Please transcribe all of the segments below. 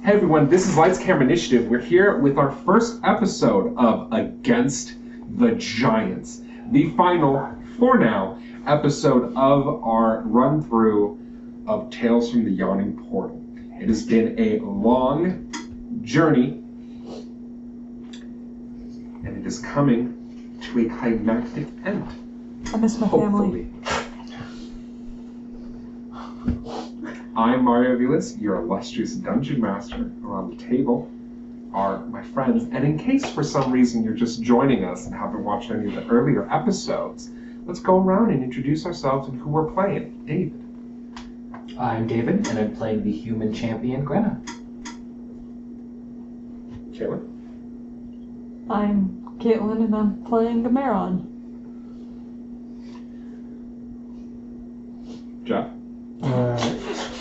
Hey everyone, this is Lights Camera Initiative. We're here with our first episode of Against the Giants, the final, for now, episode of our run-through of Tales from the Yawning Portal. It has been a long journey, and it is coming to a climactic end. I miss my family. I'm Mario Vilas, your illustrious dungeon master. Around the table are my friends, and in case for some reason you're just joining us and haven't watched any of the earlier episodes, let's go around and introduce ourselves and who we're playing. David. I'm David, and I'm playing the human champion, Gwenna. Caitlin. I'm Caitlin, and I'm playing Gamaron. Jeff.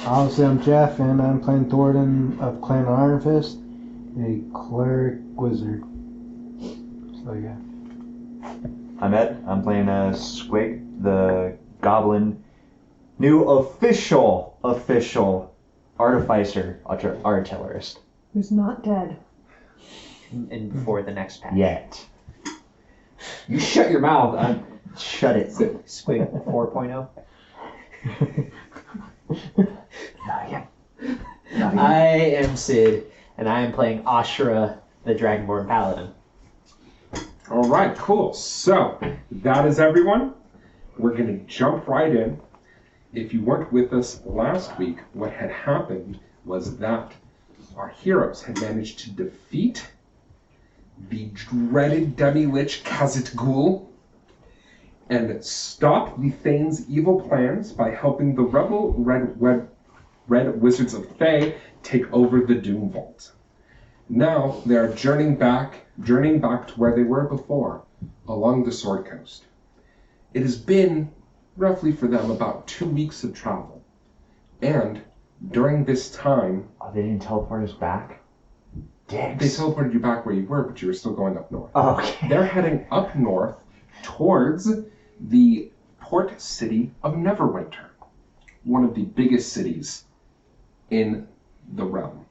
Obviously, I'm Jeff, and I'm playing Thoradin of Clan Ironfist, a cleric wizard. So yeah. I'm Ed. I'm playing Squig, the goblin, new official artificer artillerist. Who's not dead. And before the next patch. Yet. You shut your mouth. Shut it. Squig 4.0. Not yet. I am Sid, and I am playing Asura, the Dragonborn Paladin. All right, cool. So, that is everyone. We're going to jump right in. If you weren't with us last week, what had happened was that our heroes had managed to defeat the dreaded demi-lich Khazit Ghul and stop the Thane's evil plans by helping the rebel Red Wizards of Thay take over the Doom Vault. Now they are journeying back to where they were before, along the Sword Coast. It has been, roughly for them, about 2 weeks of travel. And during this time... Oh, they didn't teleport us back? Dicks. They teleported you back where you were, but you were still going up north. Oh, okay. They're heading up north towards the port city of Neverwinter, one of the biggest cities in the realm.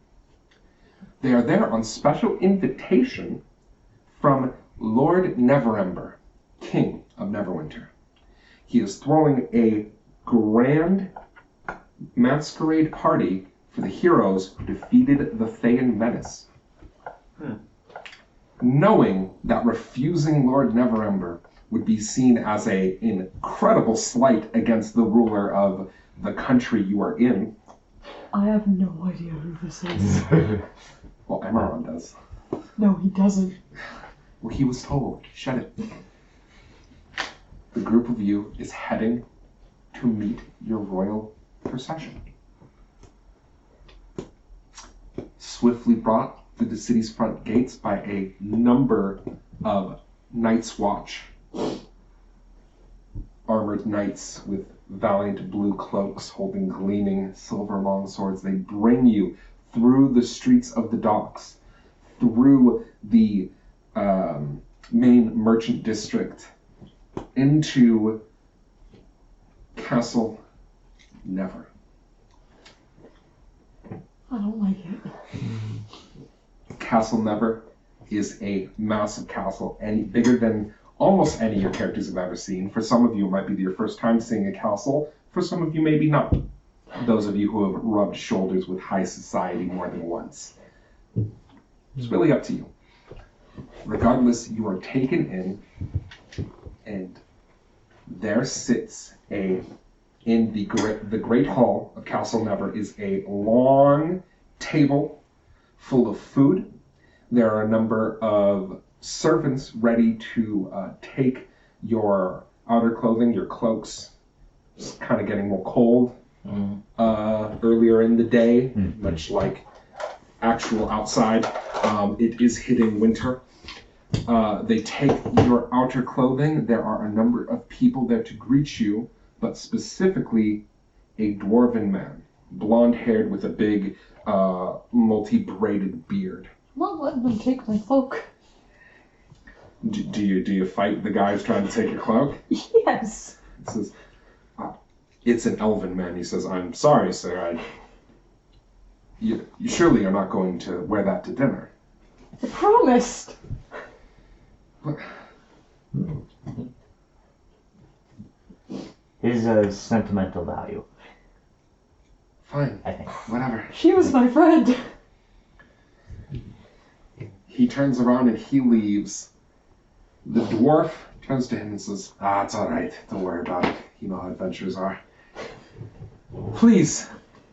They are there on special invitation from Lord Neverember, King of Neverwinter. He is throwing a grand masquerade party for the heroes who defeated the Thayan menace. Knowing that refusing Lord Neverember would be seen as an incredible slight against the ruler of the country you are in. I have no idea who this is. Well, Emerald does. No, he doesn't. Well, he was told. Shut it. The group of you is heading to meet your royal procession. Swiftly brought through the city's front gates by a number of Night's Watch armored knights with valiant blue cloaks holding gleaming silver longswords. They bring you through the streets of the docks, through the main merchant district, into Castle Never. I don't like it. Castle Never is a massive castle, and bigger than almost any of your characters have ever seen. For some of you, it might be your first time seeing a castle. For some of you, maybe not. Those of you who have rubbed shoulders with high society more than once. It's really up to you. Regardless, you are taken in, and there sits in the great hall of Castle Never is a long table full of food. There are a number of servants ready to take your outer clothing, your cloaks. It's kind of getting more cold earlier in the day, much like actual outside. It is hitting winter. They take your outer clothing. There are a number of people there to greet you, but specifically a dwarven man, blonde-haired with a big multi-braided beard. I'm not letting them take my cloak. Do you fight the guys trying to take your cloak? Yes. He says, it's an elven man. He says, I'm sorry, sir. You surely are not going to wear that to dinner. I promised. Is a sentimental value, Fine, I think. whatever. She was my friend. He turns around and he leaves. The dwarf turns to him and says, it's all right. Don't worry about it. You know how adventures are. Please,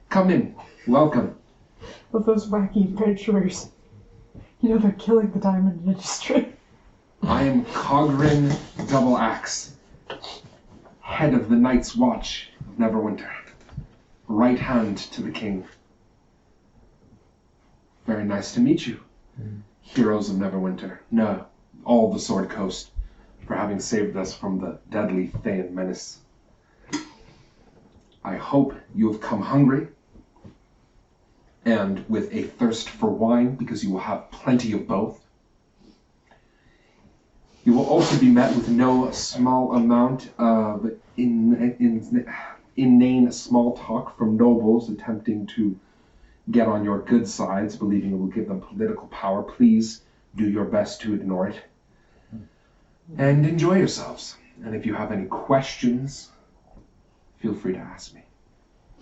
come in. Welcome. With those wacky adventurers. You know they're killing the diamond industry. I am Cogrin Double Axe, head of the Night's Watch of Neverwinter. Right hand to the king. Very nice to meet you. Heroes of Neverwinter. No, all the Sword Coast, for having saved us from the deadly Thayan menace. I hope you have come hungry, and with a thirst for wine, because you will have plenty of both. You will also be met with no small amount of inane small talk from nobles attempting to get on your good sides, believing it will give them political power. Please do your best to ignore it. And enjoy yourselves. And if you have any questions, feel free to ask me.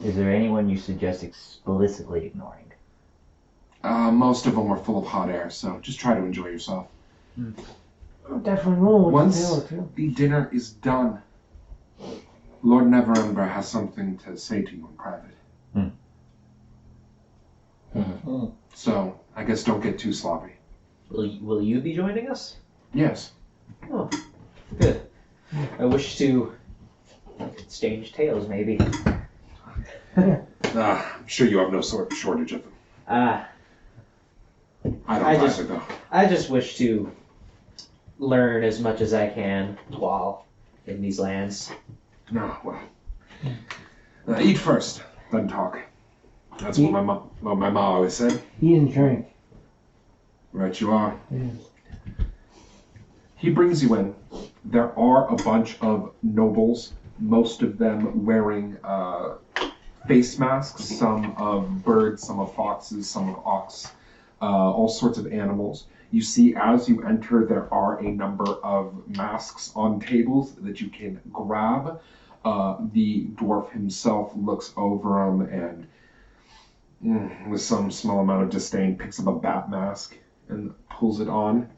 Is there anyone you suggest explicitly ignoring? Most of them are full of hot air, so just try to enjoy yourself. Definitely won't. Once the dinner is done, Lord Neverember has something to say to you in private. So, I guess don't get too sloppy. Will you be joining us? Yes. Oh, good. I wish to exchange tales, maybe. I'm sure you have no sort of shortage of them. I don't either, though. I just wish to learn as much as I can while in these lands. No, well. Eat first, then talk. That's what my mom always said. Eat and drink. Right you are. Yeah. He brings you in. There are a bunch of nobles, most of them wearing face masks, some of birds, some of foxes, some of ox, all sorts of animals. You see, as you enter, there are a number of masks on tables that you can grab. The dwarf himself looks over them and, with some small amount of disdain, picks up a bat mask and pulls it on.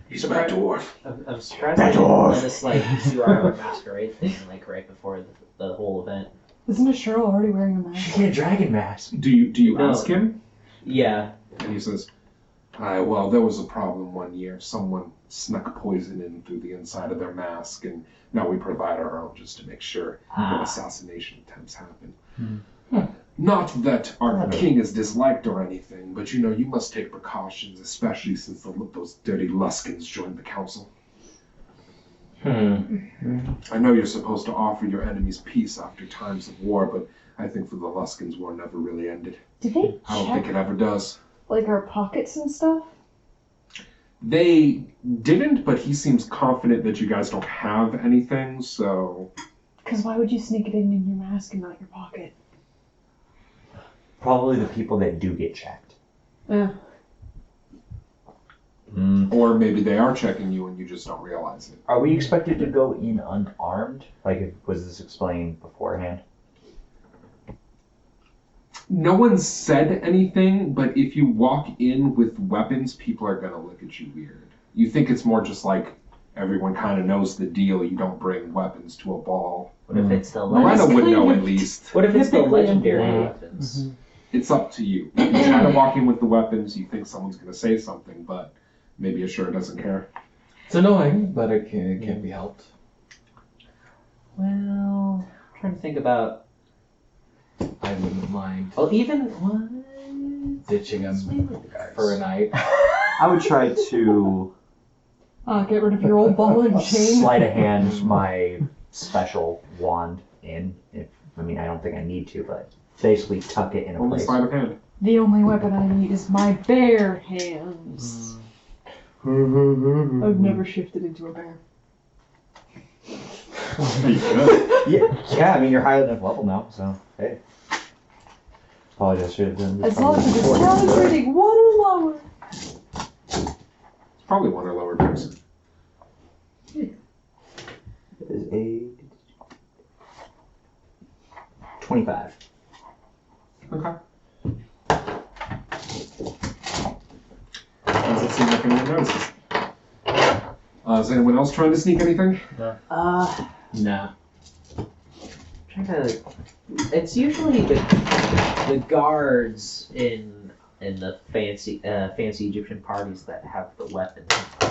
He's a bad dwarf. I'm surprised they didn't let us do our masquerade thing right before the whole event. Isn't Asura already wearing a mask? She's in a dragon mask. Do you No. ask him? Yeah. And he says, well, there was a problem one year. Someone snuck poison in through the inside of their mask, and now we provide our own just to make sure no assassination attempts happen. Not that our king is disliked or anything, but you must take precautions, especially since those dirty Luskins joined the council. I know you're supposed to offer your enemies peace after times of war, but I think for the Luskins, war never really ended. Did they I don't think it ever does. like our pockets and stuff? They didn't, but he seems confident that you guys don't have anything, so... Because why would you sneak it in your mask and not your pocket? Probably the people that do get checked. Yeah. Or maybe they are checking you and you just don't realize it. Are we expected to go in unarmed? Was this explained beforehand? No one said anything, but if you walk in with weapons, people are gonna look at you weird. You think it's more just like everyone kind of knows the deal. You don't bring weapons to a ball. What if it's the Lorena would know kind at of- least. What if it's the Typically, legendary yeah. weapons? It's up to you. If you try to walk in with the weapons, you think someone's gonna say something, but maybe Asura doesn't care. It's annoying, but it can be helped. Well, I'm trying to think about. I wouldn't mind Well, even what? ditching him for a night. I would try to Get rid of your old ball and chain. sleight of hand my special wand in. I don't think I need to, but basically tuck it in a Only place. sleight of hand. The only weapon I need is my bare hands. I've never shifted into a bear. Yeah, you're higher enough level now, so hey. Apologize for them. As long as it's challenge rating 1 or lower. It's probably 1 or lower person. It is a 25. Okay. Doesn't seem like anyone notices. Is anyone else trying to sneak anything? Nah. Trying to. It's usually the guards in the fancy Egyptian parties that have the weapons,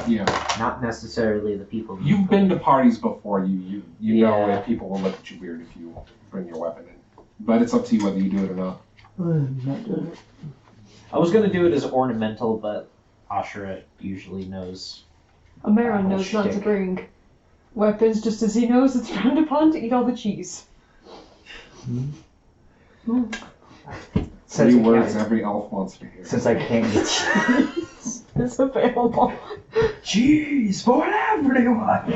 Yeah. not necessarily the people. You've been to parties before. You know Yeah. that people will look at you weird if you bring your weapon in. But it's up to you whether you do it or not. Not doing it. I was gonna do it as ornamental, but Ashura usually knows. Amaron Oh, knows not to shtick. bring weapons, just as he knows it's frowned upon to eat all the cheese. Three words every elf wants to hear. Since I can't get It's available. Jeez, whatever they want.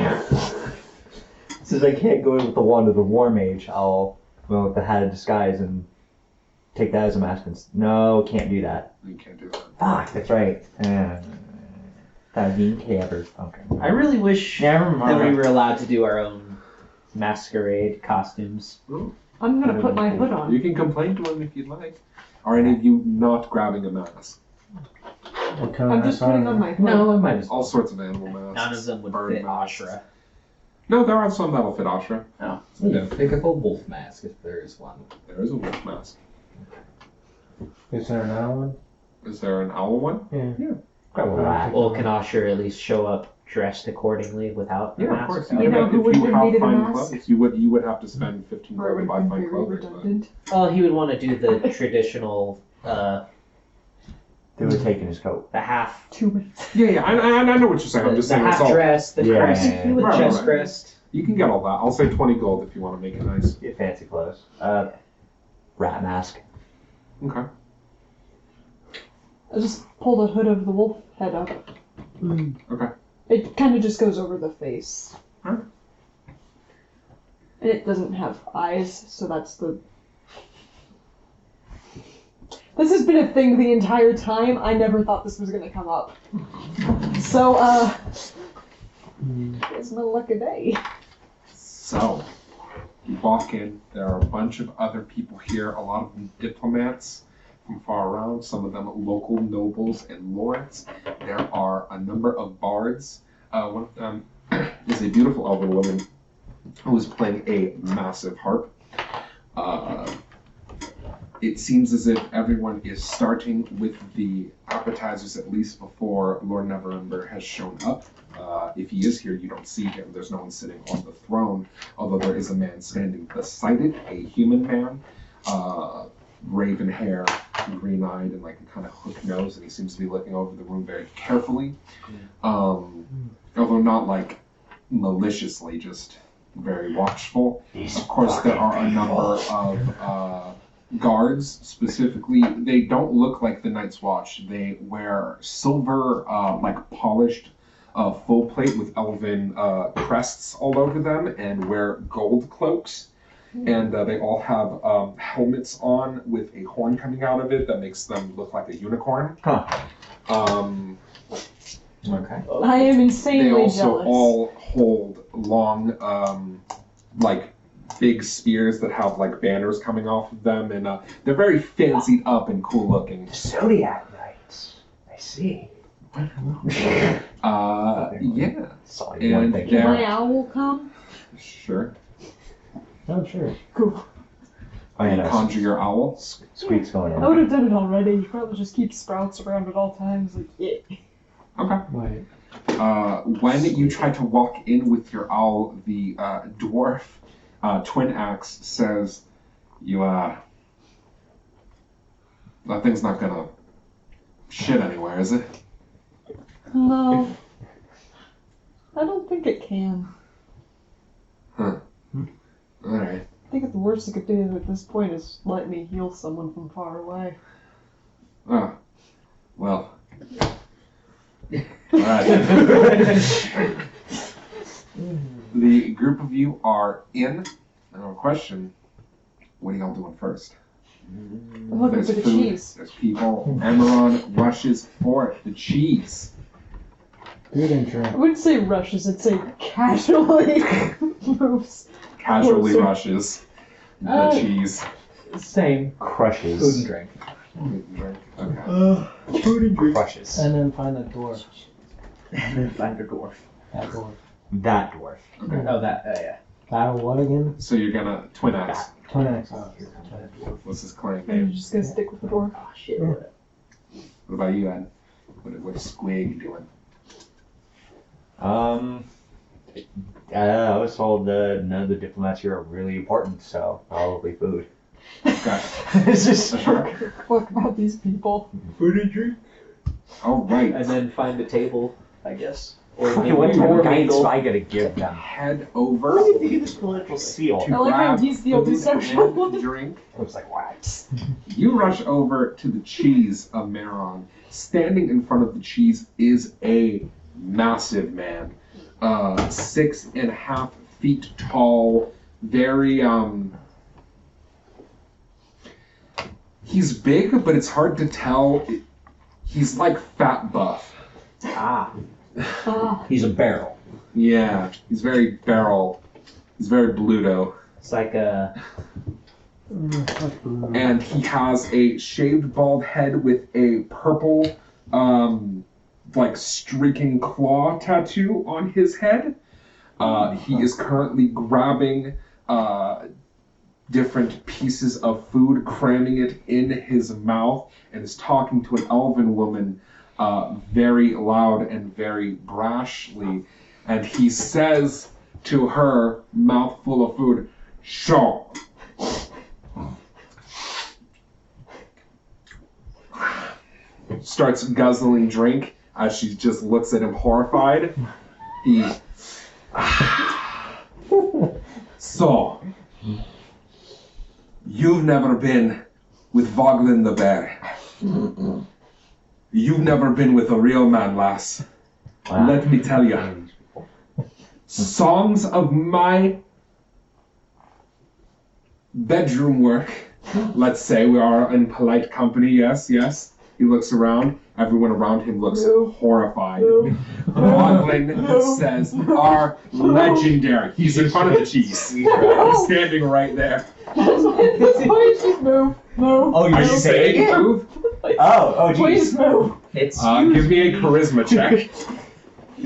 Since I can't go in with the wand of the war mage, I'll go with the hat of disguise and take that as a mask. No, can't do that. You can't do that. Fuck, that's right. That mean caber. Okay. I really wish Never that mind. we were allowed to do our own masquerade costumes. I'm gonna put my hood on. You can complain to him if you'd like. Are any of you not grabbing a mask? What kind I'm of just mask putting are on my hood. No, I might as All well. sorts of animal masks. None of them would bird fit masks. Ashura. No, there are some that'll fit Ashura. Oh. Yeah. Pick up a wolf mask if there is one. There is a wolf mask. Is there an owl one? Is there an owl one? Yeah. Grab a rat. Well, can Ashura at least show up dressed accordingly without a Yeah, mask? of course. You know who if wouldn't you have have needed a fine mask? clothes, you would have to spend 15 Or it gold to would buy have fine been very clothing. But redundant. Well, he would want to do the traditional, They would have taken his coat. the half, 2 minutes. yeah, I know what you're saying. I'm the just saying it's half all. dress, the Yeah. crest, with Right, chest right. crest. You can get all that. I'll say 20 gold if you want to make it nice. Get fancy clothes. Rat mask. Okay. I just pull the hood of the wolf head up. Okay. It kind of just goes over the face. Huh? And it doesn't have eyes, so that's the... This has been a thing the entire time. I never thought this was gonna come up. So, it's my lucky day. So, you walk in. There are a bunch of other people here. A lot of them diplomats from far around. Some of them local nobles and lords. There are a number of bards. One of them is a beautiful elven woman who is playing a massive harp. It seems as if everyone is starting with the appetizers at least before Lord Neverember has shown up. If he is here, you don't see him. There's no one sitting on the throne, although there is a man standing beside it, a human man, raven hair, green-eyed, and like a kind of hook nose, and he seems to be looking over the room very carefully. Although not like maliciously, just very watchful. Of course, there are a number of guards, specifically. They don't look like the Night's Watch. They wear silver, like polished full plate with elven crests all over them, and wear gold cloaks. And they all have helmets on with a horn coming out of it that makes them look like a unicorn. Huh. Okay. I am They insanely also jealous. all hold long, like big spears that have like banners coming off of them, and they're very fancied up and cool looking. Zodiac Knights. I see. Yeah, Saw you one And thing. there- Can my owl come? sure. Oh, sure. Cool. Oh, yeah, no. Conjure your owl. Squeak's going in. I would have done it already. You probably just keep sprouts around at all times. Like, yeah. Okay. Wait. When you try to walk in with your owl, the dwarf Twin Axe says, "You that thing's not gonna shit anywhere, is it?" No. I don't think it can. All right. I think the worst it could do at this point is let me heal someone from far away. Ah, well. Alright. The group of you are in. Now, question: what are y'all doing first? I'm looking for the food, cheese. There's people. Emeron rushes for the cheese. Food and drink. I wouldn't say rushes, I'd say casually moves. Casually Closer. rushes the Uh, cheese. Same. Crushes. Food and drink. Okay. Food and drink. Crushes. And then find a door. And then find a dwarf. That door. That dwarf. Okay. Oh, that. Yeah. Battle what again? So you're gonna twin X. Twin X. What's his clan You're name? just gonna stick with the door. Oh shit. What about you, Ed? What's Squig doing? I was told none of the diplomats here are really important, so probably food. Okay. It's just Sure. Fuck about these people. food and drink. All right. And then find a table, I guess. Or Okay, maybe what a type door of guidance mingle. do I gotta give them? Head over This political seal. to I like how grab he's the only food social and one. drink. Looks like wax. You rush over to the cheese of Meron. Standing in front of the cheese is a massive man. 6.5 feet tall. Very, he's big, but it's hard to tell. He's like fat buff. Ah. Ah, He's a barrel. Yeah, he's very barrel. He's very Bluto. It's like a. And he has a shaved bald head with a purple, like streaking claw tattoo on his head. He is currently grabbing different pieces of food, cramming it in his mouth, and is talking to an elven woman very loud and very brashly. And he says to her, mouthful of food, "Show." Starts guzzling drink as she just looks at him horrified. He. So, you've never been with Voglin the bear. You've never been with a real man, lass. Let me tell you. Songs of my bedroom work. Let's say we are in polite company, yes. He looks around. Everyone around him looks No. horrified. no. Voglin No. says are legendary. He's in front of the cheese. He's standing right there. That's why she's move. Move. Oh, Are you you saying say? move? Oh, Please geez. move. It's Give me a charisma check.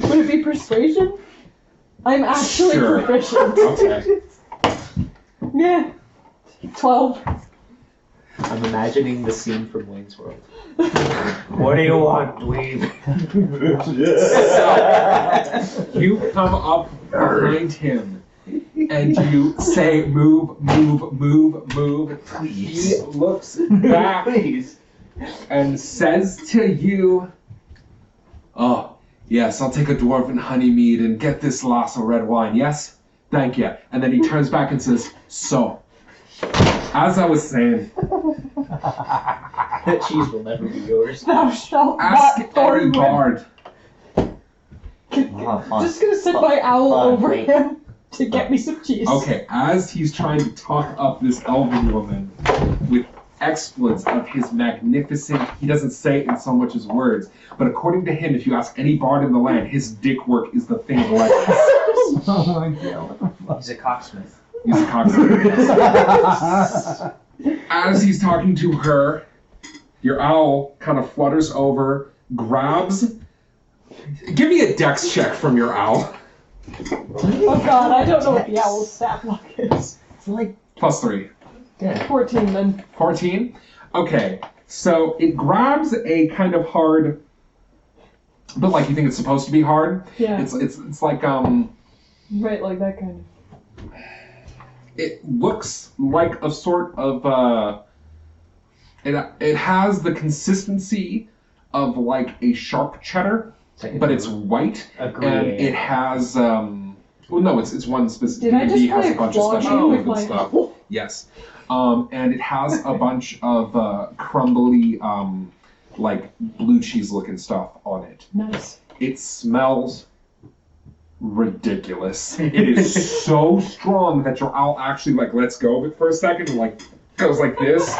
Would it be persuasion? I'm actually Sure. proficient. Okay. Yeah. 12. I'm imagining the scene from Wayne's World. What do you want, dweeb? You come up behind him and you say, move, move, move, move. He looks back Please. and says to you, "Oh, yes, I'll take a dwarven honey mead and get this glass of red wine, yes? Thank you." And then he turns back and says, "So, as I was saying, That cheese will never be yours. Thou shalt ask not any thorn bard." Just gonna send my owl over wait. him to get me some cheese. Okay, as he's trying to talk up this elven woman with exploits of his magnificent, he doesn't say it in so much as words, but according to him, if you ask any bard in the land, his dick work is the thing of legends. Oh my god. He's a cocksmith. He's a cocksmith. As he's talking to her, your owl kind of flutters over, grabs. Give me a dex check from your owl. Oh god, I don't know what the owl's stat block is. It's like +3. 14 then. 14? Okay, so it grabs a kind of hard, but like you think it's supposed to be hard. Yeah. It's like, Right, like that kind it looks like a sort of, it has the consistency of like a sharp cheddar, but it's white, and it has, well no, it's one specific, Did I just D has play a bunch a of claw special game with flavor my stuff. owl? Yes. And it has a bunch of crumbly, like blue cheese looking stuff on it. Nice. It smells ridiculous. It is so strong that your owl actually like lets go of it for a second and like goes like this.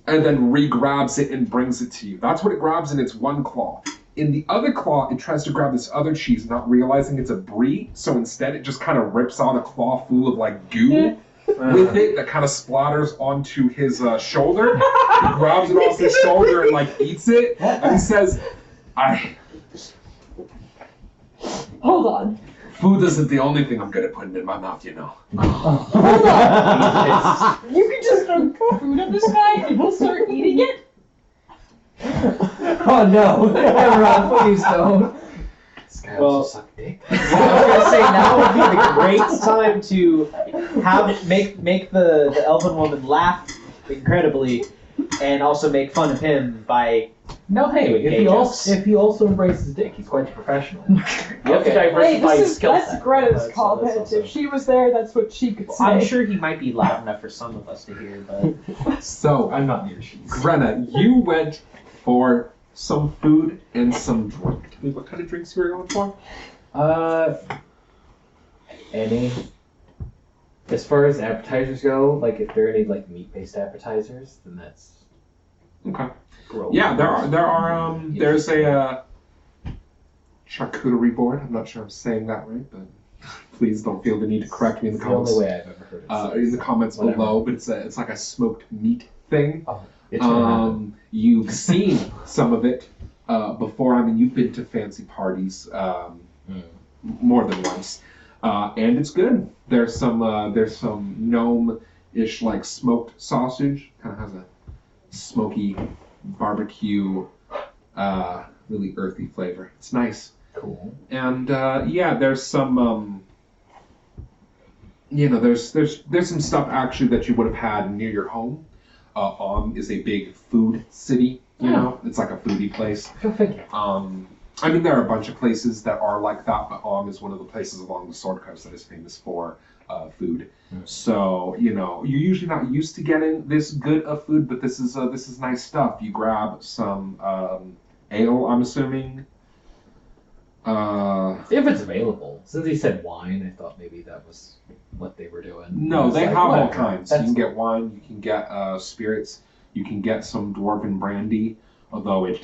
and then re-grabs it and brings it to you. That's what it grabs in its one claw. In the other claw, it tries to grab this other cheese, not realizing it's a brie, so instead it just kind of rips out a claw full of like goo with it that kind of splatters onto his shoulder. He grabs it off his shoulder and like eats it, and he says, Hold on. food isn't the only thing I'm good at putting in my mouth, you know. Hold on. You can just throw food at this guy and he'll start eating it? Oh no! Everyone, please don't. This guy Well- also sucked dick. I was gonna say now would be the great time to have make the elven woman laugh incredibly, and also make fun of him by. No, hey, if he Gay also embraces dick, he's quite the professional. You have to Hey, diversify his skill that's set. Greta's That's comment. also- If she was there, that's what she could say. I'm sure he might be loud enough for some of us to hear, but So, I'm not near cheese. Grenna, you went for some food and some drink. Tell me what kind of drinks you were going for? Any. As far as appetizers go, like if there are any like meat-based appetizers, then that's Okay. gross. Yeah, there's a charcuterie board. I'm not sure I'm saying that right, but please don't feel the need to correct me in It's the the only comments. way I've ever heard it. In the comments Whatever. below, but it's like a smoked meat thing. It's gonna happen. You've seen some of it before. I mean, you've been to fancy parties more than once, and it's good. There's some gnome-ish like smoked sausage. Kind of has a smoky barbecue, really earthy flavor. It's nice. Cool. And yeah, there's some there's some stuff actually that you would have had near your home. Is a big food city, you know? It's like a foodie place. Go figure. I mean, there are a bunch of places that are like that, but is one of the places along the Sword Coast that is famous for food. So, you're usually not used to getting this good of food, but this is nice stuff. You grab some ale, I'm assuming. If it's available. Since he said wine, I thought maybe that was what they were doing. No, It's they like, have all whatever. kinds. You That's can get wine, you can get spirits, you can get some dwarven brandy, although it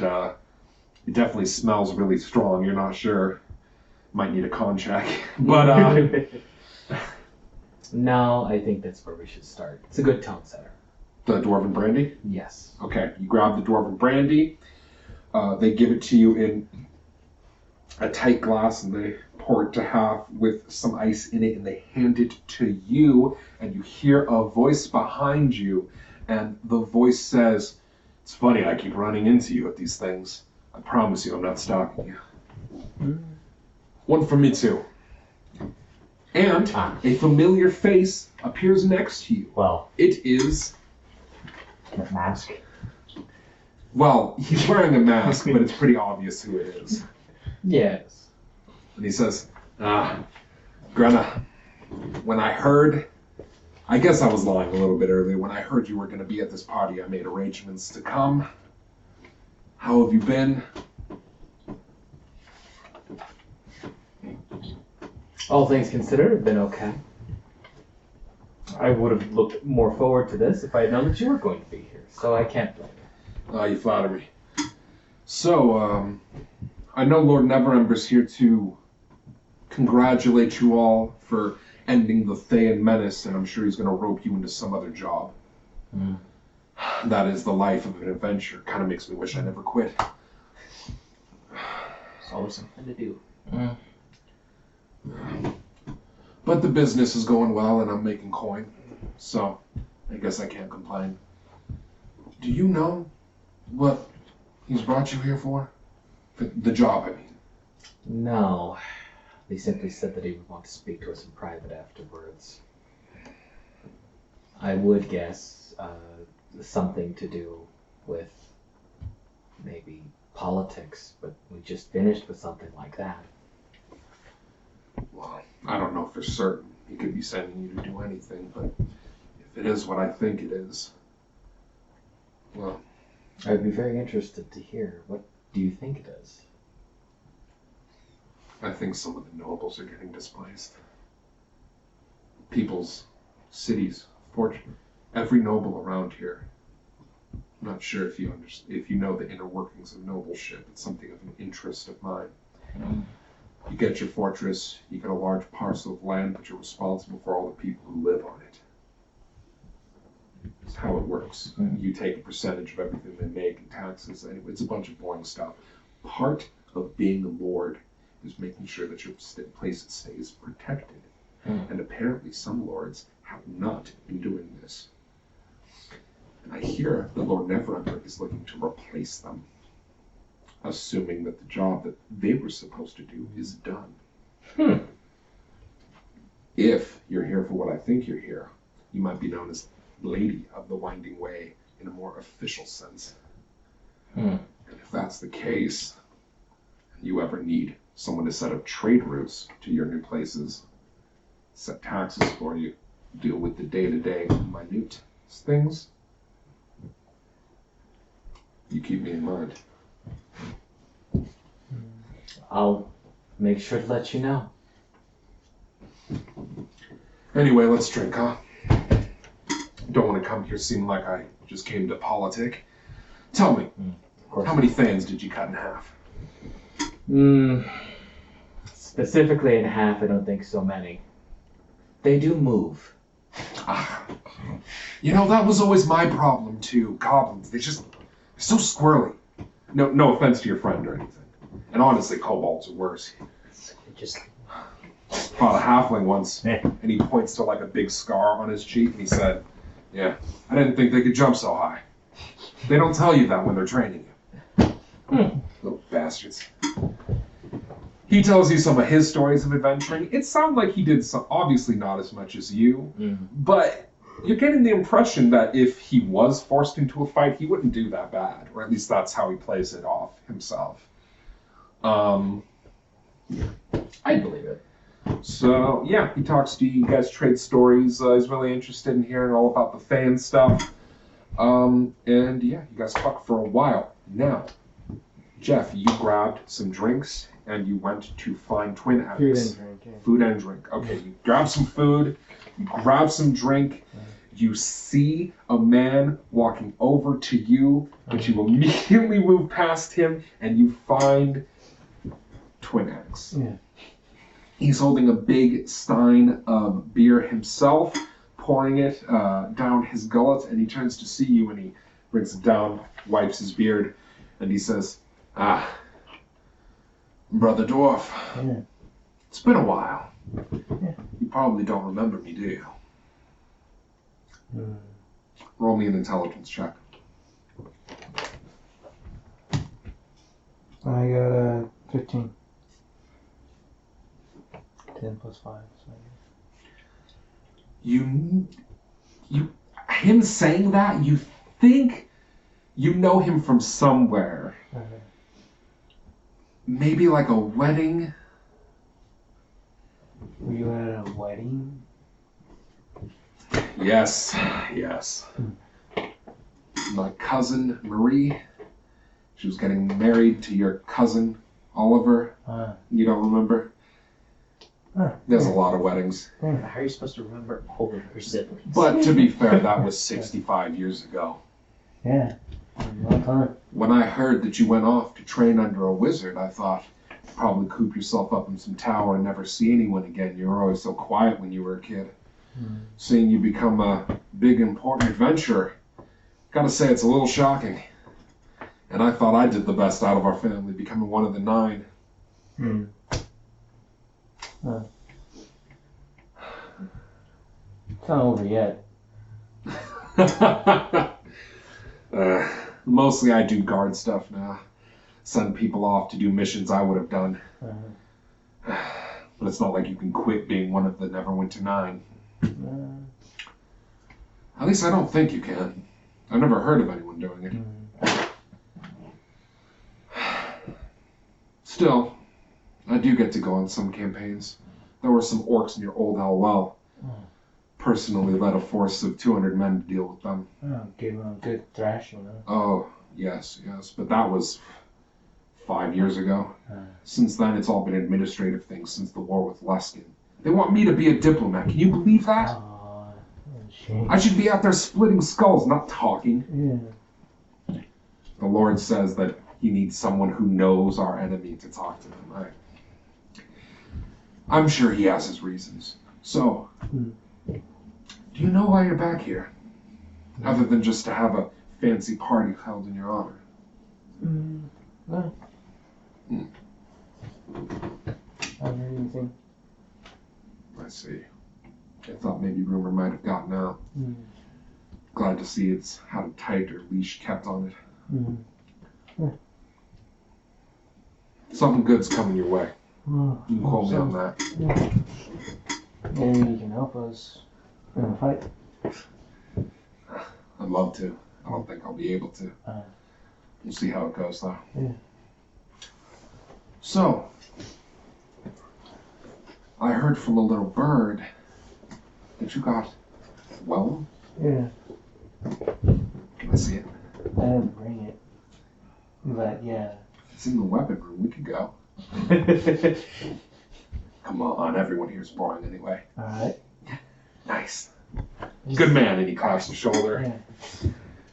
definitely smells really strong. You're not sure. Might need a con check. But No, I think that's where we should start. It's a good tone setter. the dwarven brandy? Yes. Okay, you grab the dwarven brandy. They give it to you in a tight glass and they pour it to half with some ice in it and they hand it to you and you hear a voice behind you and the voice says, "It's funny, I keep running into you at these things. I promise you I'm not stalking you." One for me too. And a familiar face appears next to you. Well, It is, Mask. well, he's wearing a mask, but it's pretty obvious who it is. yes. And he says, Grenna, when I heard, I guess I was lying a little bit earlier, when I heard you were going to be at this party, I made arrangements to come. How have you been? All things considered, have been okay. I would have looked more forward to this if I had known that you were going to be here, so I can't blame you. You flatter me. So, I know Lord Neverember's here to congratulate you all for ending the Thayan menace, and I'm sure he's going to rope you into some other job. That is the life of an adventure. Kind of makes me wish I never quit. there's always something to do. But the business is going well and I'm making coin, so I guess I can't complain. Do you know what he's brought you here for? The job, I mean. No. They simply said that he would want to speak to us in private afterwards. I would guess something to do with maybe politics, but we just finished with something like that. Well, I don't know for certain. He could be sending you to do anything, but if it is what I think it is, well, I'd be very interested to hear. What do you think it is? I think some of the nobles are getting displaced. People's cities, fortune. Every noble around here I'm not sure if if you know the inner workings of nobleship. It's something of an interest of mine. You get your fortress, you get a large parcel of land, but you're responsible for all the people who live on it. That's how it works. You take a percentage of everything they make in taxes. Anyway, it's a bunch of boring stuff. Part of being a lord is making sure that your place stays protected. And apparently some lords have not been doing this. And I hear the Lord Neverember is looking to replace them, assuming that the job that they were supposed to do is done. If you're here for what I think you're here, you might be known as Lady of the Winding Way in a more official sense. And if that's the case, and you ever need someone to set up trade routes to your new places, set taxes for you, deal with the day-to-day minute things, you keep me in mind. I'll make sure to let you know. Anyway, let's drink, huh? Don't want to come here seeming like I just came to politic. Tell me, how many fans did you cut in half? Specifically in half, I don't think so many. They do move. You know, that was always my problem too. Goblins, they're so squirrely. No offense to your friend or anything. And honestly, kobolds are worse. Just Fought a halfling once, and he points to like a big scar on his cheek, and he said, "Yeah, I didn't think they could jump so high." They don't tell you that when they're training you. Little bastards. He tells you some of his stories of adventuring. It sounds like he did some, obviously not as much as you, but you're getting the impression that if he was forced into a fight, he wouldn't do that bad, or at least that's how he plays it off himself. I believe it. So, yeah, he talks to you, you guys trade stories, he's really interested in hearing all about the fan stuff. And yeah, you guys talk for a while. Now, Jeff, you grabbed some drinks and you went to find Twin Axe. Food and drink, yeah. Food and drink. Okay, you grab some food, you grab some drink, you see a man walking over to you, but you immediately move past him and you find Twin Axe. Yeah. He's holding a big stein of beer himself, pouring it down his gullet, and he turns to see you and he brings it down, wipes his beard, and he says, Brother Dwarf, Yeah. it's been a while. Yeah. You probably don't remember me, do you? Roll me an intelligence check. I got 15. 10 plus 5. So Him saying that, you think you know him from somewhere. Maybe like a wedding. Were you at a wedding? Yes. My cousin Marie, she was getting married to your cousin Oliver. You don't remember? There's a lot of weddings. how are you supposed to remember all of her siblings? But to be fair, that was 65 years ago. Yeah. A long time. When I heard that you went off to train under a wizard, I thought you'd probably coop yourself up in some tower and never see anyone again. You were always so quiet when you were a kid. Seeing you become a big, important adventurer, gotta say it's a little shocking. And I thought I did the best out of our family, becoming one of the 9. It's not over yet. Mostly I do guard stuff now. Send people off to do missions I would have done. But it's not like you can quit being one of the Neverwinter 9. At least I don't think you can. I've never heard of anyone doing it. Still, I do get to go on some campaigns. There were some orcs near Old Hellwell. Personally led a force of 200 men to deal with them. Give them a good thrashing, huh? Oh, yes. But that was 5 years ago. Since then, it's all been administrative things since the war with Leskin. They want me to be a diplomat. Can you believe that? Shame. I should be out there splitting skulls, not talking. Yeah. The Lord says that he needs someone who knows our enemy to talk to them. I'm sure he has his reasons. So, do you know why you're back here? Other than just to have a fancy party held in your honor? No. I haven't heard anything. I see. I thought maybe rumor might have gotten out. Glad to see it's had a tighter leash kept on it. Something good's coming your way. You can quote me on that. Maybe you can help us in a fight. I'd love to. I don't think I'll be able to. We'll see how it goes, though. Yeah. So, I heard from a little bird that you got, well, Yeah. can I see it? I didn't bring it. But yeah. It's in the weapon room. We could go. Come on, everyone here's boring anyway. Alright. Nice. Good man, and he claps the shoulder. Yeah.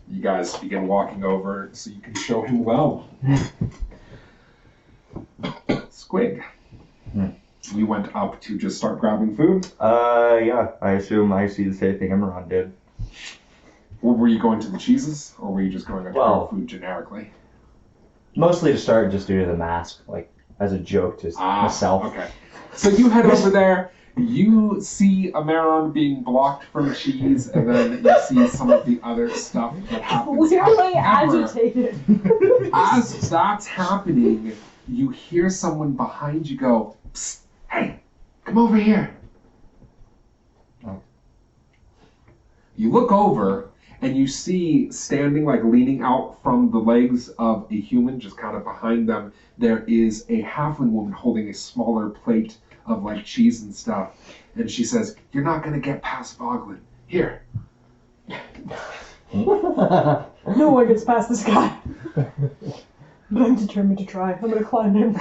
You guys begin walking over so you can show him well. Squig. You went up to just start grabbing food? Yeah, I assume I see the same thing Emerald did. Or were you going to the cheeses, or were you just going up to Well- grab food generically? Mostly to start just due to the mask, like as a joke to myself. Okay. So you head over there, you see Amaron being blocked from cheese, and then you see some of the other stuff that happens. Clearly However, agitated. as that's happening, you hear someone behind you go, "Psst, hey, come over here." Oh. You look over, and you see standing, like leaning out from the legs of a human, just kind of behind them, there is a halfling woman holding a smaller plate of like cheese and stuff. And she says, "You're not going to get past Boglin. Here." No one gets past this guy. But I'm determined to try. I'm gonna climb him.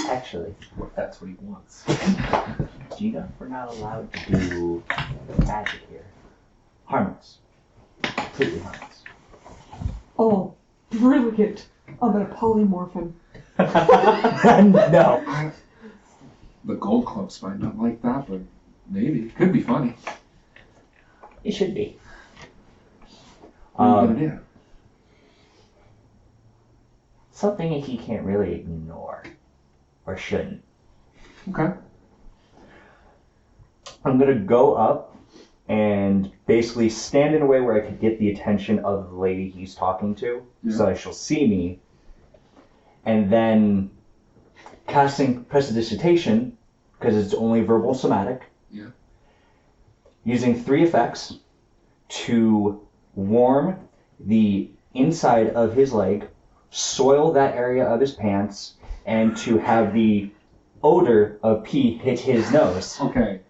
Actually, That's what he wants. do you know if we're not allowed to do magic here? Harmless. Completely harmless. Oh, brilliant. I'm gonna polymorph him. No. The Gold Clubs might not like that, but maybe. Could be funny. It should be. What are you going to do? Something he can't really ignore. Or shouldn't. Okay. I'm gonna go up and basically stand in a way where I could get the attention of the lady he's talking to, so that she'll see me, and then casting Prestidigitation, because it's only verbal somatic, using 3 effects to warm the inside of his leg, soil that area of his pants, and to have the odor of pee hit his nose. Okay.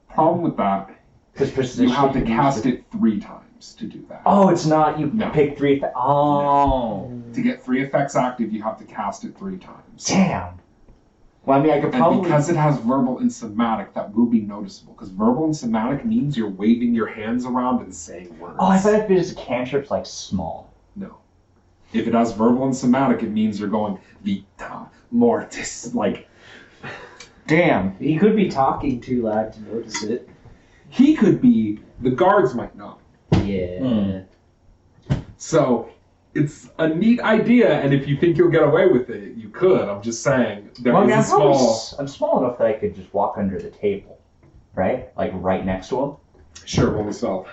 Problem with that, Because you have to cast it 3 times to do that. Oh, it's not. You No. pick 3 effects. Oh. To get 3 effects active, you have to cast it 3 times. Damn. Well, I mean, I could And probably. because it has verbal and somatic, that will be noticeable. Because verbal and somatic means you're waving your hands around and saying words. Oh, I thought if it was cantrips like small. No. If it has verbal and somatic, it means you're going Vita Mortis. Like, Damn. He could be talking too loud to notice it. he could be, the guards might not. Yeah. So, it's a neat idea, and if you think you'll get away with it, you could. I'm just saying, there Well, I is mean, a small... I'm small enough that I could just walk under the table, right? Like right next to him. Sure, roll me spell.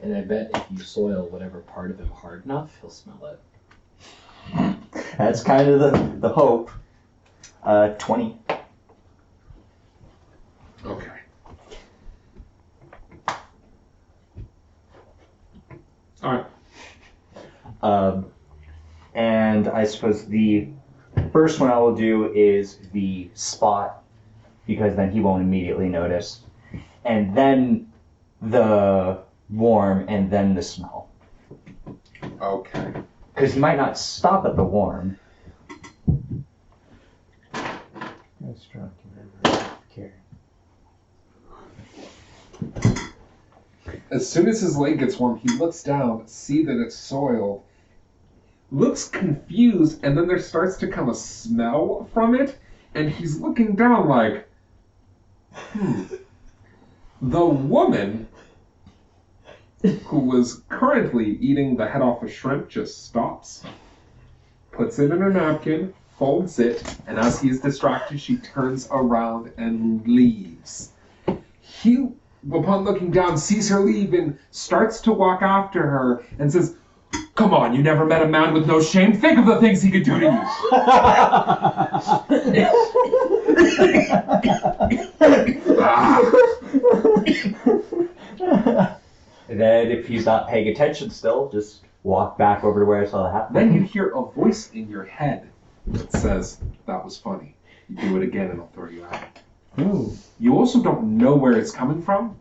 And I bet if you soil whatever part of him hard enough, he'll smell it. That's kind of the hope. 20. Okay. Alright. And I suppose the first one I will do is the spot, because then he won't immediately notice. And then the warm, and then the smell. Okay. Because he might not stop at the warm. That's drunk. Care. As soon as his leg gets warm, he looks down, see that it's soiled, looks confused, and then there starts to come a smell from it, and he's looking down like, The woman who was currently eating the head off a shrimp just stops, puts it in her napkin, folds it, and as he's distracted, she turns around and leaves. He, upon looking down, sees her leave and starts to walk after her and says, "Come on, you never met a man with no shame? Think of the things he could do to you." And then if he's not paying attention still, just walk back over to where I saw that happen. Then you hear a voice in your head that says, "That was funny. You do it again and I'll throw you out." Ooh. You also don't know where it's coming from.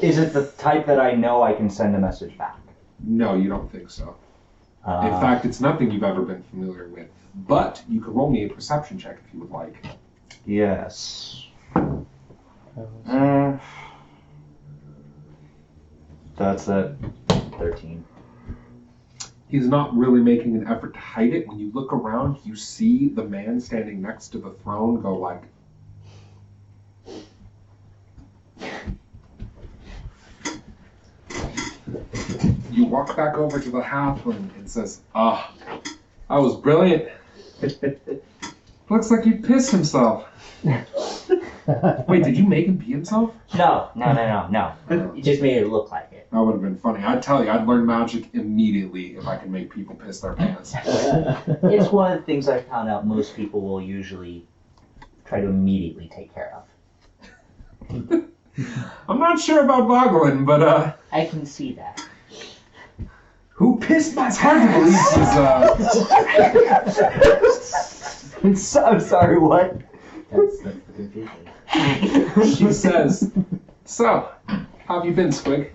Is it the type that I know I can send a message back? No, you don't think so. In fact, it's nothing you've ever been familiar with. But you could roll me a perception check if you would like. Yes. That's a 13. He's not really making an effort to hide it. When you look around, you see the man standing next to the throne go like... You walk back over to the halfling and says, "Ah, that was brilliant. Looks like he pissed himself." Wait, did you make him pee himself? No. You just made it look like it. That would have been funny. I'd tell you, I'd learn magic immediately if I could make people piss their pants. It's one of the things I found out most people will usually try to immediately take care of. I'm not sure about Boglin, but I can see that. who pissed my pants? It's hard to believe he's I'm sorry, what? That's the confusion. She says, "So, how have you been, Squig?"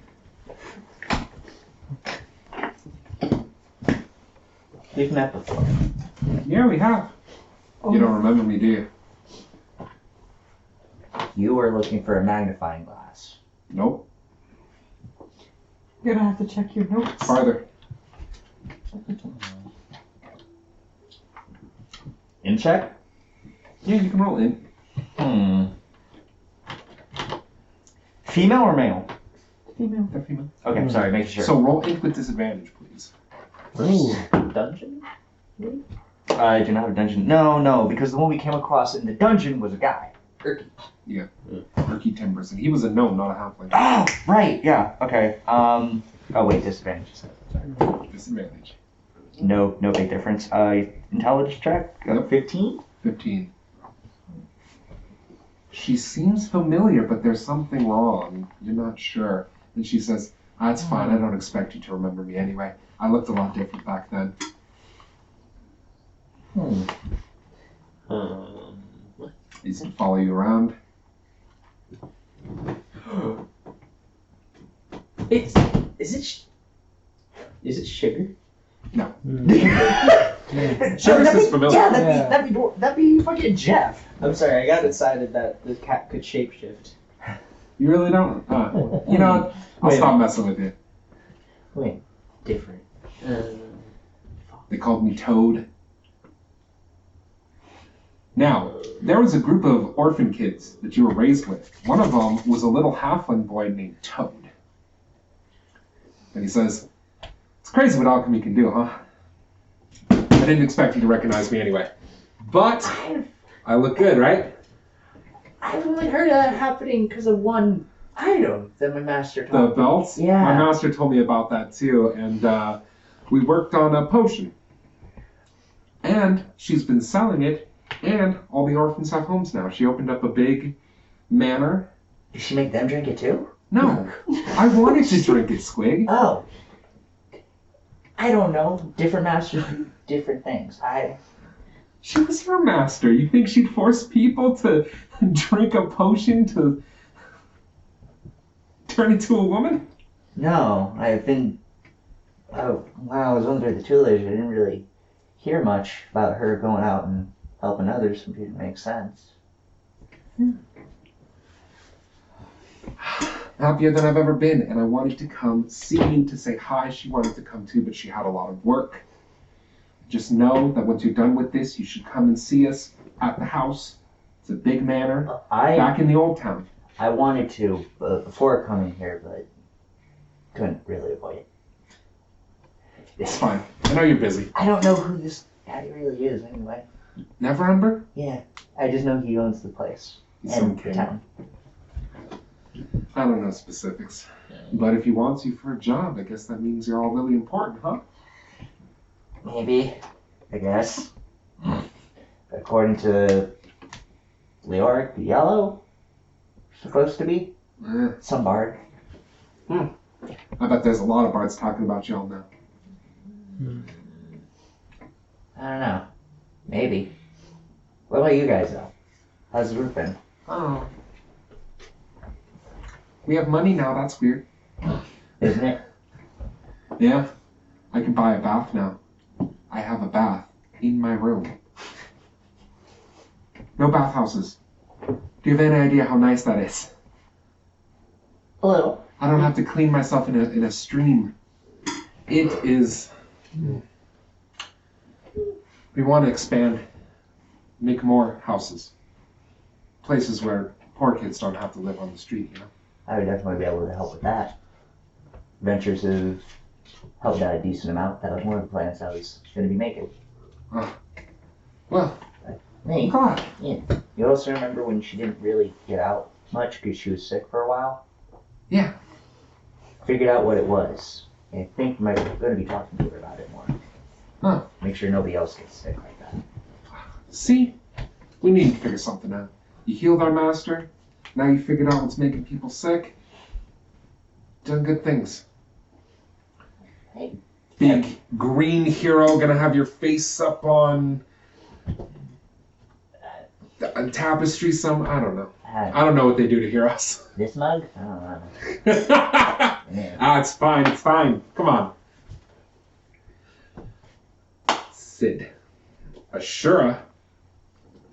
We've met before. "Yeah, we have." You don't remember me, do you? You were looking for a magnifying glass. Nope. You're gonna have to check your notes. Farther. In check? Yeah, you can roll in. Female or male? Female. They're female. Okay, sorry, making sure. So roll in with disadvantage, please. Ooh. Dungeon? I do not have a dungeon. No, because the one we came across in the dungeon was a guy. Murky Timbers, and he was a gnome, not a halfling. Oh, right, yeah, okay. Oh wait, disadvantage. Sorry. Disadvantage. No big difference. Intelligence check? Yep. 15? 15. She seems familiar, but there's something wrong. You're not sure. And she says, "That's fine. I don't expect you to remember me anyway. I looked a lot different back then." What? I used to follow you around. Is it sugar? No. Yeah. Sugar is familiar. Yeah, that'd be fucking Jeff. I'm sorry, I got decided that the cat could shapeshift. You really don't? You know what? I'll Wait. stop messing with you. Wait, different. They called me Toad. Now, there was a group of orphan kids that you were raised with. One of them was a little halfling boy named Toad. And he says, "It's crazy what alchemy can do, huh? I didn't expect you to recognize me anyway. But I look good, right?" I've only heard of that happening because of one item that my master The taught me. belts? Yeah. My master told me about that too, and we worked on a potion. And she's been selling it, and all the orphans have homes now. She opened up a big manor. Did she make them drink it too? No, I wanted to drink it, Squig. Oh. I don't know. Different masters do different things. She was your master. You think she'd force people to drink a potion to turn into a woman? No, I've been... Oh, when I was under the tutelage, I didn't really hear much about her going out and helping others. It didn't make sense. happier than I've ever been, and I wanted to come see to say hi. She wanted to come too, but she had a lot of work. Just know that once you're done with this, you should come and see us at the house. It's a big manor back in the old town. I wanted to before coming here, but couldn't really avoid it. It's fine. I know you're busy. I don't know who this guy really is anyway. Never Ember? Yeah, I just know he owns the place He's and some the king. town. I don't know specifics. But if he wants you for a job, I guess that means you're all really important, huh? Maybe, I guess. According to Leoric the Yellow, supposed to be Eh, some bard. I bet there's a lot of bards talking about y'all now. I don't know. Maybe. What about you guys though? How's the roof been? Oh. We have money now, that's weird. Isn't it? Yeah, I can buy a bath now. I have a bath in my room. No bathhouses. Do you have any idea how nice that is? A little. I don't have to clean myself in a stream. It is. We want to expand, make more houses, places where poor kids don't have to live on the street. You know. I would definitely be able to help with that. Ventures have helped out a decent amount. That was one of the plans I was going to be making. Well, Hey, come on. you also remember when she didn't really get out much because she was sick for a while? Yeah. Figured out what it was. And I think I'm going to be talking to her about it more. Huh. Make sure nobody else gets sick like that. See, we need to figure something out. You healed our master. Now you figured out what's making people sick. Done good things. Hey. Big green hero gonna have your face up on a tapestry. I don't know. I don't know what they do to heroes. This mug? I don't know. Yeah. It's fine. It's fine. Come on. Sid. Ashura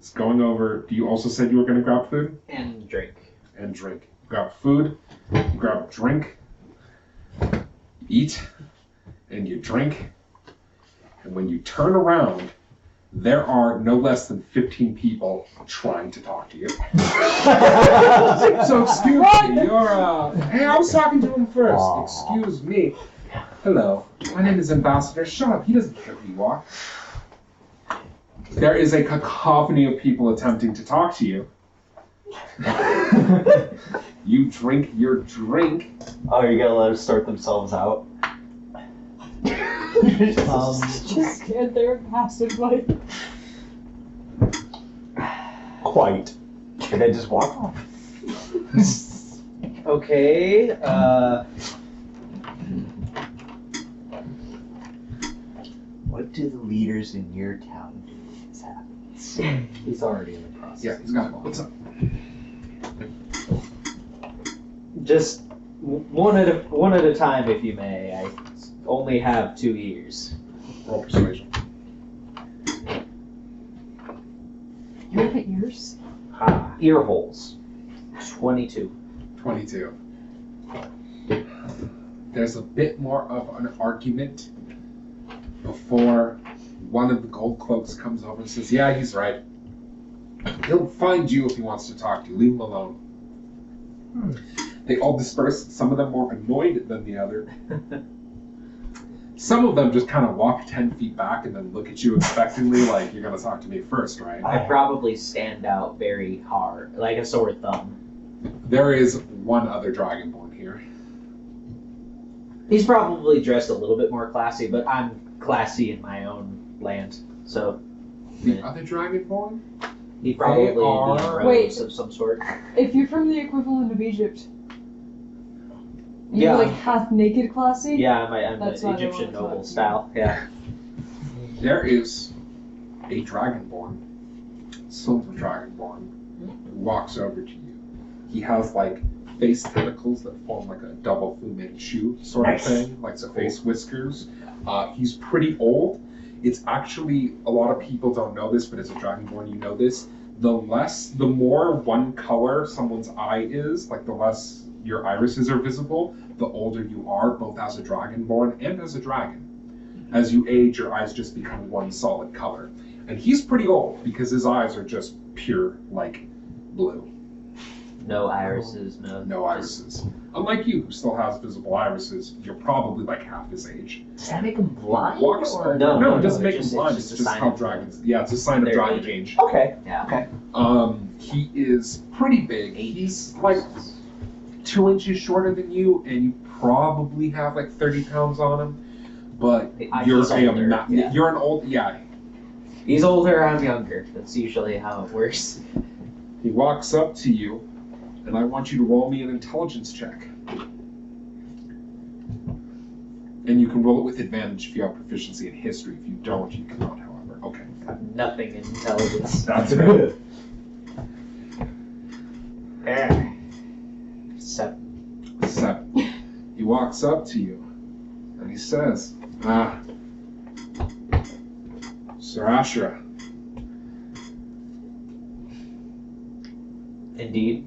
is going over. You also said you were going to grab food? And drink. And drink. You grab food, you grab a drink, you eat, and you drink. And when you turn around, there are no less than 15 people trying to talk to you. So excuse me, hey, I was talking to him first. Aww. Excuse me. Hello, my name is Ambassador. Shut up, he doesn't care who you are. There is a cacophony of people attempting to talk to you. You drink your drink. Oh, you're going to let them sort themselves out? Just stand there passively. Quite. And then just walk off. Okay, What do the leaders in your town do when this happens? he's already in the process. Yeah, he's got it. What's up? Just one at a time, if you may. I only have 2 ears. Roll persuasion. You have ears? Ear holes. 22. 22. There's a bit more of an argument before one of the gold cloaks comes over and says, yeah, he's right. He'll find you if he wants to talk to you. Leave him alone. They all disperse, some of them more annoyed than the other. Some of them just kind of walk 10 feet back and then look at you expectantly like, you're going to talk to me first, right? I probably stand out very hard, like a sore thumb. There is one other Dragonborn here. He's probably dressed a little bit more classy, but I'm classy in my own land, so The other Dragonborn? he'd probably be in are- robes of some sort. If you're from the equivalent of Egypt, Yeah. you're like half naked classy? Yeah, I'm That's the why I don't Egyptian wanna noble talk. style. Yeah. There is a Dragonborn, silver Dragonborn, who walks over to you. He has like face tentacles that form like a double Fu Manchu sort of Nice. thing, like the face whiskers. He's pretty old. It's actually, a lot of people don't know this, but as a Dragonborn you know this. The more one color someone's eye is, like the less your irises are visible, the older you are, both as a dragonborn and as a dragon. As you age, your eyes just become one solid color. And he's pretty old because his eyes are just pure, like, blue. No irises, no. No irises. Unlike you, who still has visible irises, you're probably like half his age. Does that make him blind? Walks- Or No, it doesn't make him it's blind. just It's a just sign how of dragons. Yeah, it's a sign of their dragon age. age. Okay. Yeah. Okay. He is pretty big. He's like 2 inches shorter than you, and you probably have like 30 pounds on him. But He's you're older, yeah. you're an old He's older, I'm younger. That's usually how it works. He walks up to you, and I want you to roll me an intelligence check. And you can roll it with advantage if you have proficiency in history. If you don't, you cannot, however. Okay. Nothing in intelligence. That's right. 7. 7. He walks up to you, and he says, Sir Asura. Indeed.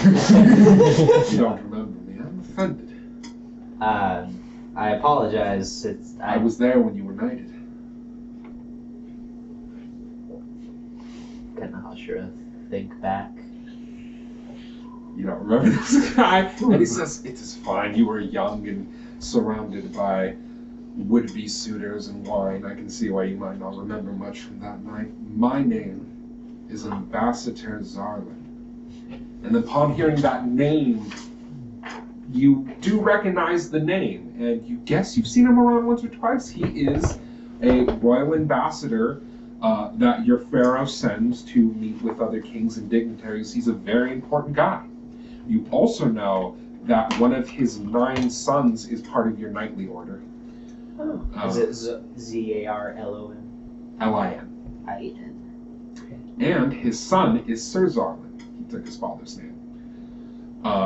You don't remember me. I'm offended. I apologize. I was there when you were knighted. Can Asura think back? You don't remember this guy? And he says, it is fine. You were young and surrounded by would-be suitors and wine. I can see why you might not remember much from that night. My name is Ambassador Zarlin. And upon hearing that name, you do recognize the name, and you guess you've seen him around once or twice. He is a royal ambassador that your pharaoh sends to meet with other kings and dignitaries. He's a very important guy. You also know that one of his 9 sons is part of your knightly order. Is it Zarlon? Lin. I-N. And his son is Sir Zarlin. He took his father's name.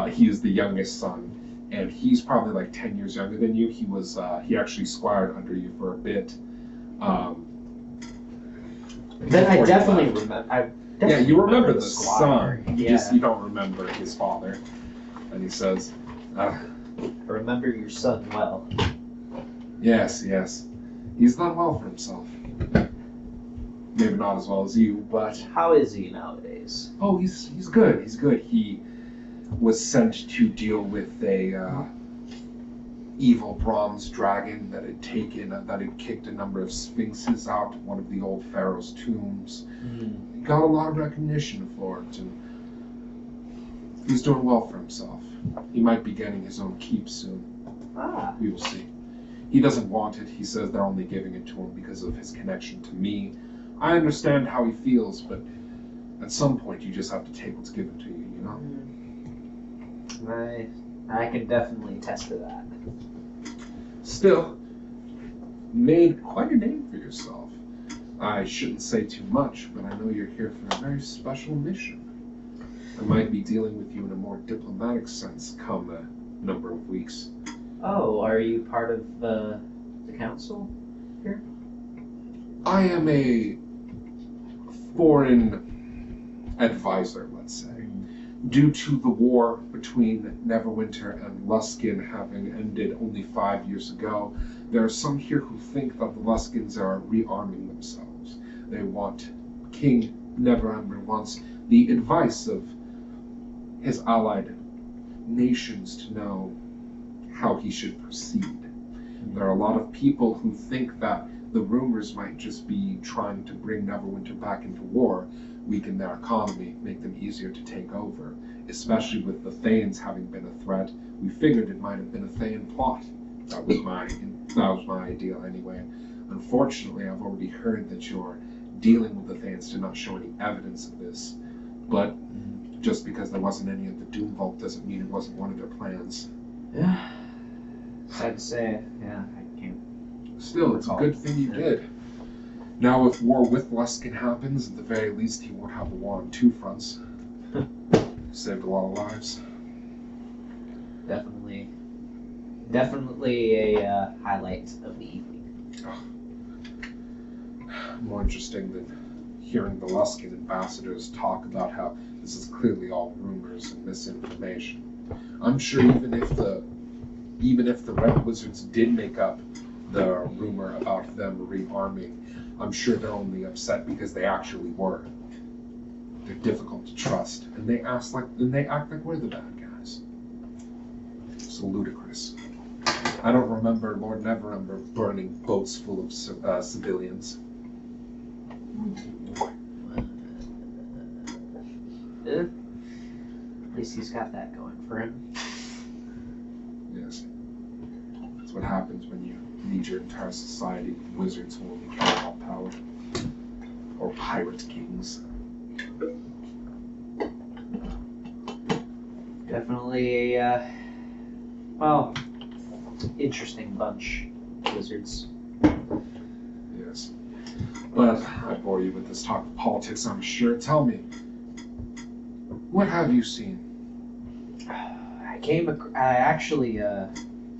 He is the youngest son, and he's probably like 10 years younger than you. He actually squired under you for a bit. Then I before you definitely left. remember. Yeah, you remember the squire. son. Yeah. You don't remember his father. And he says, I remember your son well. yes. He's done well for himself. Maybe not as well as you, but How is he nowadays? oh, he's good. He's good. He was sent to deal with a evil bronze dragon that had kicked a number of sphinxes out of one of the old pharaoh's tombs. He got a lot of recognition for it, and he's doing well for himself. He might be getting his own keep soon. We will see. He doesn't want it. He says they're only giving it to him because of his connection to me. I understand how he feels, but at some point you just have to take what's given to you, you know? I can definitely attest to that. Still, made quite a name for yourself. I shouldn't say too much, but I know you're here for a very special mission. I might be dealing with you in a more diplomatic sense come a number of weeks. Oh, are you part of the council here? I am a foreign advisor, let's say. Due to the war between Neverwinter and Luskin having ended only 5 years ago, there are some here who think that the Luskins are rearming themselves. They want King Neverember wants the advice of his allied nations to know how he should proceed. There are a lot of people who think that the rumors might just be trying to bring Neverwinter back into war, weaken their economy, make them easier to take over. Especially with the Thanes having been a threat, we figured it might have been a Thane plot. That was my idea anyway. Unfortunately, I've already heard that you're dealing with the Thanes to not show any evidence of this. But just because there wasn't any at the Doom Vault doesn't mean it wasn't one of their plans. Yeah. Sad to say, yeah, I can't. Still, it's a good thing you did. Now, if war with Luskin happens, at the very least, he won't have a war on 2 fronts. Saved a lot of lives. Definitely a highlight of the evening. More interesting than hearing the Luskin ambassadors talk about how this is clearly all rumors and misinformation. I'm sure even if the Red Wizards did make up the rumor about them rearming, I'm sure they're only upset because they actually were. They're difficult to trust, and they act like we're the bad guys. So ludicrous. I don't remember Lord Neverember burning boats full of civilians. At least he's got that going for him. Yes. That's what happens when you lead your entire society with wizards who only care about power. Or pirate kings. Definitely a, interesting bunch of wizards. Yes. But I bore you with this talk of politics, I'm sure. Tell me, what have you seen? I actually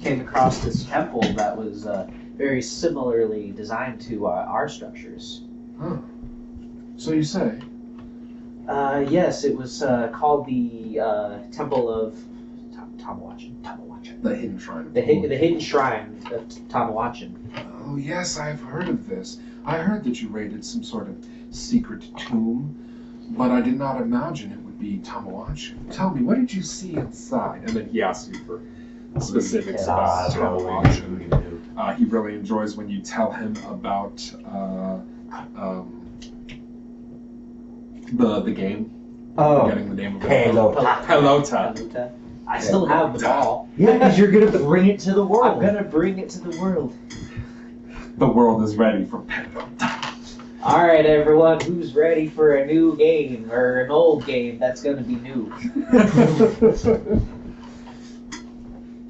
came across this temple that was very similarly designed to our structures. Huh. So you say? Yes, it was called the Temple of Tamawachin. The hidden shrine. The hidden shrine of Tamawachin. Oh yes, I've heard of this. I heard that you raided some sort of secret tomb, but I did not imagine it would be Tamawachin. Tell me, what did you see inside? And then he asks you for specifics about Tamawachin. He really enjoys when you tell him about the game. Oh, Getting the name of it. Pelota. Pelota. I still have the ball. Yeah, because you're gonna bring it to the world. I'm gonna bring it to the world. The world is ready for Pelota. All right, everyone, who's ready for a new game or an old game that's gonna be new?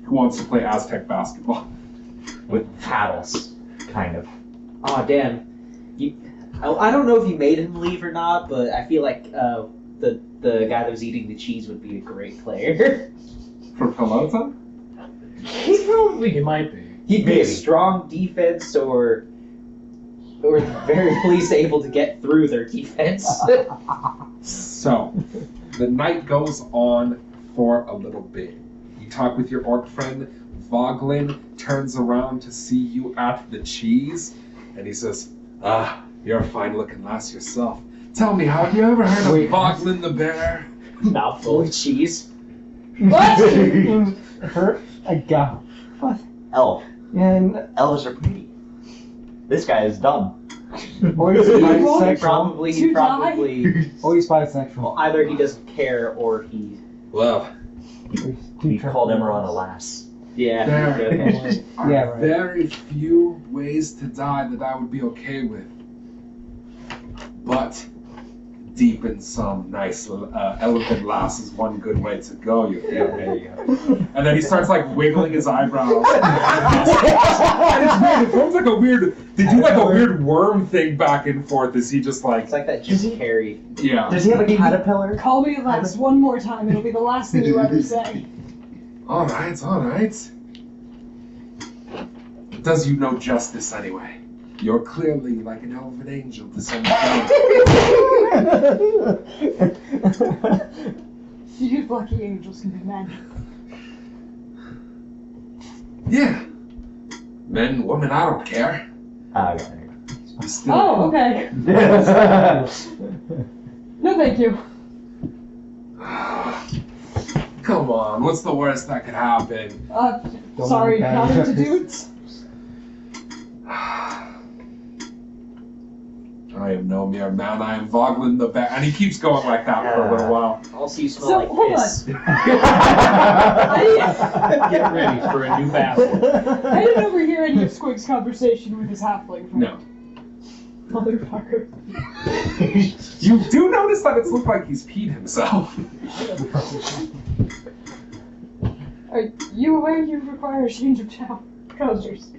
Who wants to play Aztec basketball? With paddles, kind of. Oh damn! I don't know if you made him leave or not, but I feel like the guy that was eating the cheese would be a great player. For Pelota? He might be. He'd be Maybe. a strong defense or very least able to get through their defense. So, the night goes on for a little bit. You talk with your orc friend. Voglin turns around to see you at the cheese, and he says, you're a fine-looking lass yourself. Tell me, have you ever heard of Voglin the bear? Mouthful of cheese. What? Her? A guy. Elf. And Elves are pretty. This guy is dumb. or he's You He want bisexual. probably Or he's bisexual. well, either he doesn't care or he Well, We called Emerald a lass. yeah. There. good. are Yeah, right. very few ways to die that I would be okay with. But deep in some nice elephant lass is one good way to go, you feel me? And then he starts like wiggling his eyebrows. And it's weird. It forms like a weird. They do like a weird worm thing back and forth. Is he just like? It's like that Jim Carrey. Yeah. Does he have a caterpillar? Call me Lex one more time. It'll be the last thing you ever say. All right. All right. It does you no justice anyway. You're clearly like an elven angel to some extent. Few lucky angels can be men. Yeah. Men, women, I don't care. Okay. You still. Oh, okay. No, thank you. Come on, what's the worst that could happen? Sorry, mind not bad into guys. dudes. I am no mere man, I am Voglin the bear. And he keeps going like that for a little while. Also, you smell So, like hold piss. Get ready for a new battle. I didn't overhear any of Squig's conversation with his halfling friend. No. Motherfucker. You do notice that it's looked like he's peed himself. Are you aware you require a change of trousers?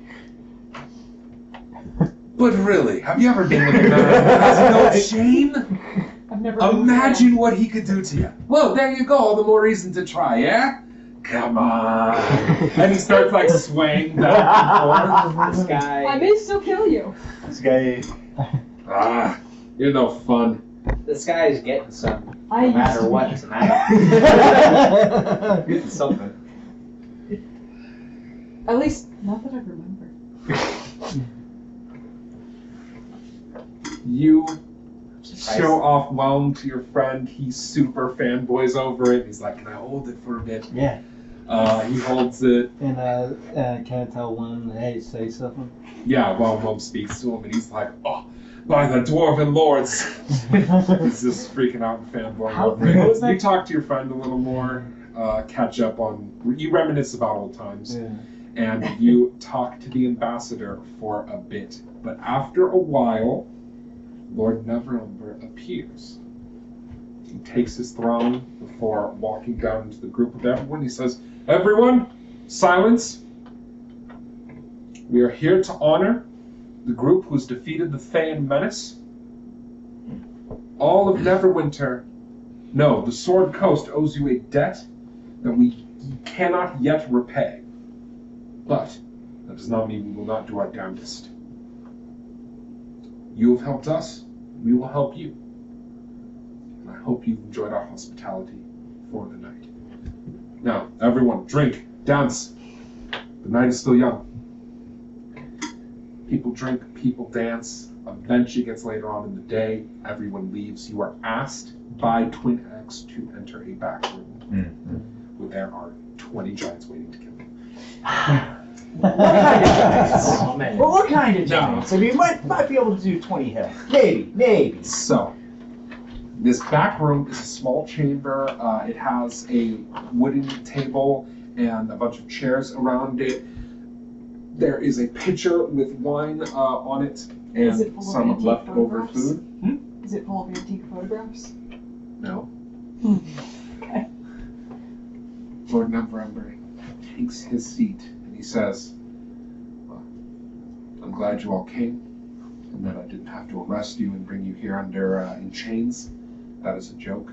But really, have you ever been with a man who has no shame? I've never been with a Imagine what he could do to you. Well, there you go, all the more reason to try, yeah? Come on. And he starts like swaying back and forth. This guy. man. I may still kill you. This guy. Ah, you're no fun. This guy's getting some, I no used matter to what be- tonight. Getting something. At least, not that I remember. You show off Whelm to your friend. He super fanboys over it. He's like, "Can I hold it for a bit?" Yeah. He holds it. And can I tell one, hey, say something? Yeah, Whelm speaks to him, and he's like, "Oh, by the dwarven lords!" He's just freaking out and fanboying How- over it. what was that? You talk to your friend a little more. Catch up on. You reminisce about old times. Yeah. And you talk to the ambassador for a bit. But after a while, Lord Neverember appears. He takes his throne before walking down into the group of everyone. He says, "Everyone, silence. We are here to honor the group who has defeated the Thayan menace. All of Neverwinter, no, the Sword Coast owes you a debt that we cannot yet repay. But that does not mean we will not do our damnedest. You have helped us, we will help you. And I hope you've enjoyed our hospitality for the night. Now, everyone, drink, dance. The night is still young. People drink, people dance. Eventually gets later on in the day, everyone leaves. You are asked by Twin X to enter a back room where there are 20 giants waiting to kill you. What kind of giants? Oh, man. Well, what kind of giants? I mean, might be able to do 20 hit. Maybe. So, this back room is a small chamber. It has a wooden table and a bunch of chairs around it. There is a pitcher with wine on it Is it and full of some antique leftover photographs? food. Is it full of antique photographs? No. Okay. Lord Neverember takes his seat and he says, "Well, I'm glad you all came and that I didn't have to arrest you and bring you here under in chains. That is a joke.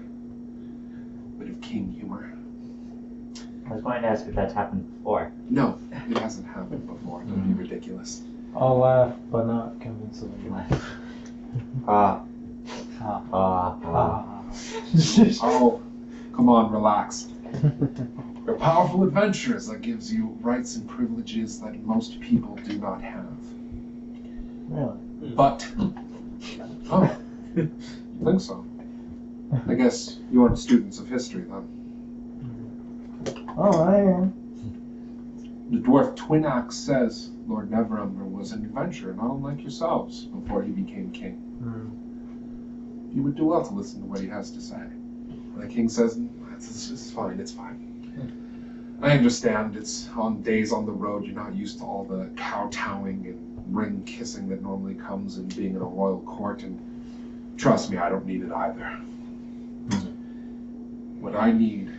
Bit of king humor. I was going to ask if that's happened before. No, it hasn't happened before. Don't be ridiculous. I'll laugh, but not convincingly laugh. Ah. Oh, come on, relax. You're powerful adventurers. That gives you rights and privileges that most people do not have. Really? But, oh, you think so? I guess you aren't students of history then. Oh, I am. The dwarf Twin Axe says Lord Neverember was an adventurer, not unlike yourselves, before he became king. You would do well to listen to what he has to say. And the king says, it's fine. I understand, it's on days on the road, you're not used to all the kowtowing and ring kissing that normally comes in being in a royal court, and trust me, I don't need it either. What I need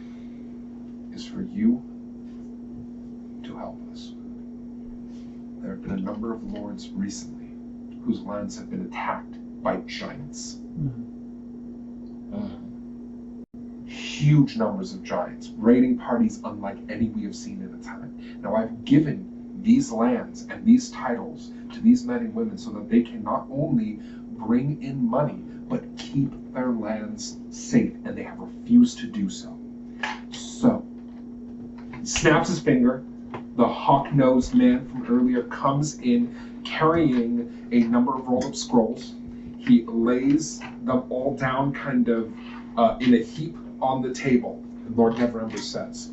is for you to help us. There have been a number of lords recently whose lands have been attacked by giants. Huge numbers of giants, raiding parties unlike any we have seen in a time. Now I've given these lands and these titles to these men and women so that they can not only bring in money, but keep their lands safe, and they have refused to do so. So, he snaps his finger. The hawk-nosed man from earlier comes in carrying a number of rolled-up scrolls. He lays them all down kind of in a heap on the table. And Lord Neverember says,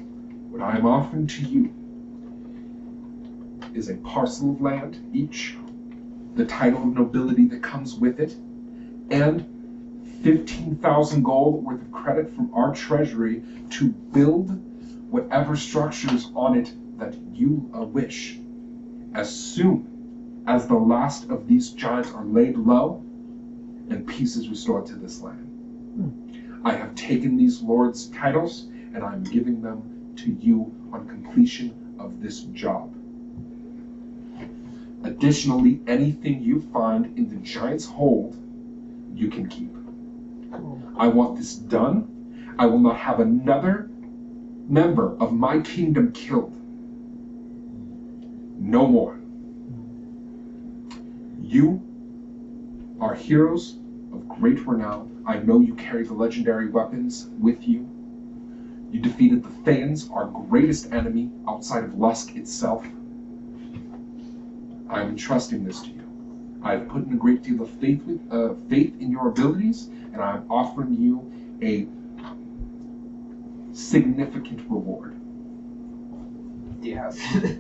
what I am offering to you is a parcel of land each, the title of nobility that comes with it, and 15,000 gold worth of credit from our treasury to build whatever structures on it that you wish. As soon as the last of these giants are laid low and peace is restored to this land. I have taken these lords' titles and I'm giving them to you on completion of this job. Additionally, anything you find in the giant's hold, you can keep. I want this done. I will not have another member of my kingdom killed. No more. You are heroes of great renown. I know you carry the legendary weapons with you. You defeated the Thanes, our greatest enemy outside of Lusk itself. I am entrusting this to you. I have put in a great deal of faith in your abilities, and I am offering you a significant reward. Yes.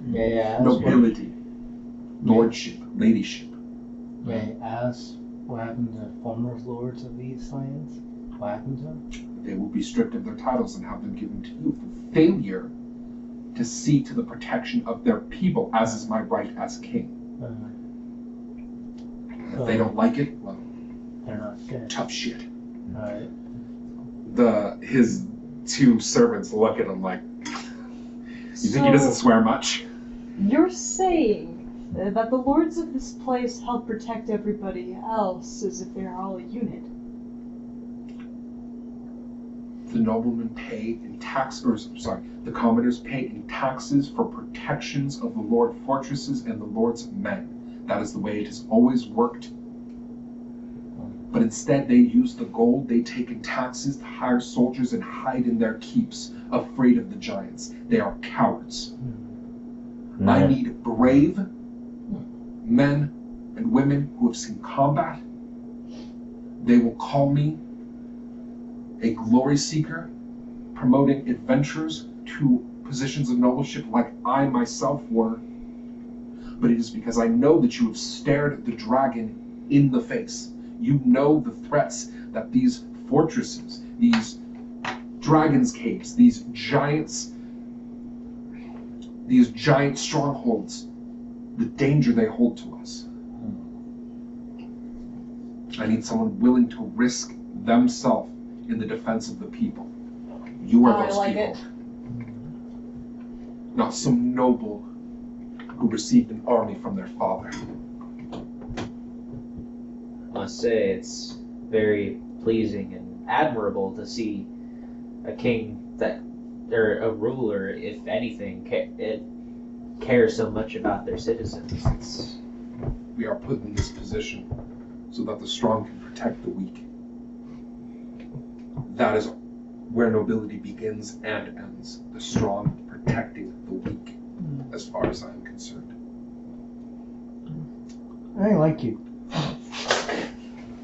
Yeah. Nobility, lordship, ladyship. May I ask what happened to former lords of these lands? What happened to them? They will be stripped of their titles and have them given to you for failure to see to the protection of their people, as is my right as king. If they don't like it, well, They're not good. tough shit. Alright. His two servants look at him like, you think he doesn't swear much? You're saying that the lords of this place help protect everybody else as if they're all a unit. The noblemen pay in the commoners pay in taxes for protections of the lord fortresses and the lord's men. That is the way it has always worked. But instead they use the gold they take in taxes to hire soldiers and hide in their keeps, afraid of the giants. They are cowards. I need brave men and women who have seen combat. They will call me a glory seeker, promoting adventurers to positions of nobleship like I myself were. But it is because I know that you have stared the dragon in the face. You know the threats that these fortresses, these dragon's caves, these giant strongholds, the danger they hold to us. I need someone willing to risk themselves in the defense of the people. You are those like people. it. Not some noble who received an army from their father. I must say, it's very pleasing and admirable to see a king or a ruler, if anything, cares so much about their citizens. We are put in this position so that the strong can protect the weak. That is where nobility begins and ends. The strong protecting the weak, as far as I am concerned. I like you.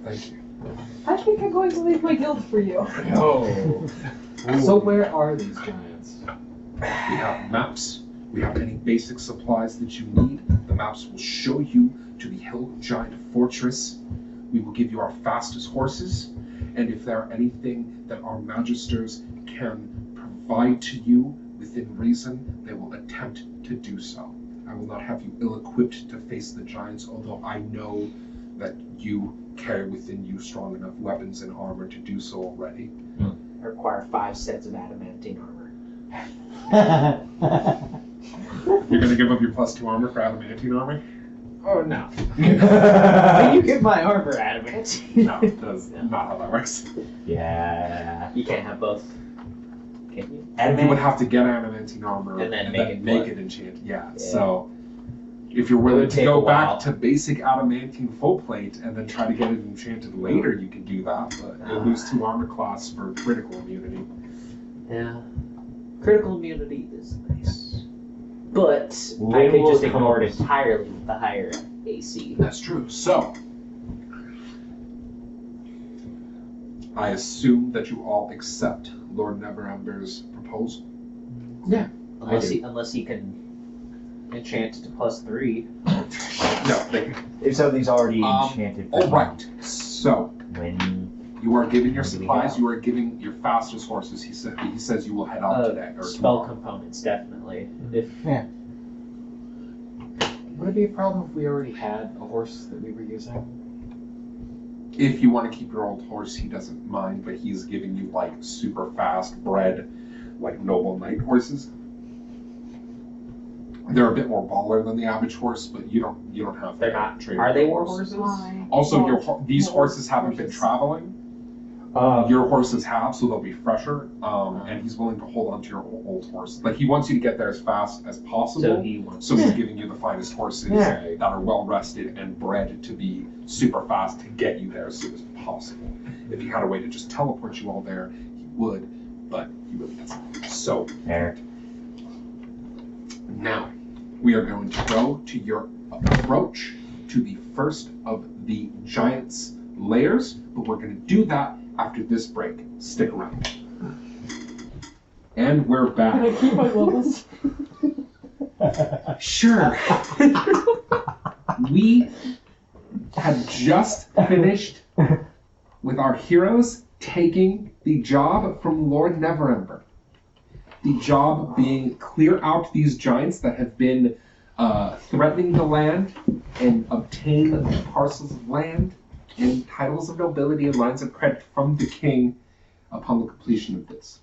Thank you. I think I'm going to leave my guild for you. No. So where are these giants? We have maps. We have any basic supplies that you need. The maps will show you to the hill giant fortress. We will give you our fastest horses. And if there are anything that our magisters can provide to you within reason, they will attempt to do so. I will not have you ill-equipped to face the giants, although I know that you carry within you strong enough weapons and armor to do so already. I require 5 sets of adamantine armor. You're going to give up your +2 armor for adamantine armor? Oh no. When you get my armor adamantine. No, that's not how that works. Yeah. You can't have both. Can you? You would have to get adamantine armor And then make it enchanted. Yeah. So if you're willing would to take go a while. back to basic adamantine full plate and then try to get it enchanted later, you can do that. But you'll lose 2 armor class for critical immunity. Yeah. Critical immunity is nice. But I Little could just ignore it comes. entirely with the higher AC. That's true. So I assume that you all accept Lord Neverember's proposal. Unless he can enchant to +3. No, they If something's already enchanted. all right. So When you are giving your What do we supplies. have? You are giving your fastest horses. He says you will head out today or Spell tomorrow. components, definitely. If Would it be a problem if we already had a horse that we were using? If you want to keep your old horse, he doesn't mind, but he's giving you like super fast bred, like noble knight horses. They're a bit more baller than the average horse, but you don't have. they're to not, train are your they war horse. horses? Also, Well, these no, horses haven't been horses. traveling. Your horses have, so they'll be fresher. And he's willing to hold on to your old horse. Like he wants you to get there as fast as possible. So he wants. So he's giving you the finest horses Yeah. that are well rested and bred to be super fast to get you there as soon as possible. impossible. If he had a way to just teleport you all there, he would, but he really doesn't. So, There. now, we are going to go to your approach to the first of the Giants' layers, but we're going to do that after this break. Stick around. And we're back. Can I keep my levels? Sure. We had just finished with our heroes taking the job from Lord Neverember. The job being clear out these giants that have been threatening the land and obtain parcels of land and titles of nobility and lines of credit from the king upon the completion of this.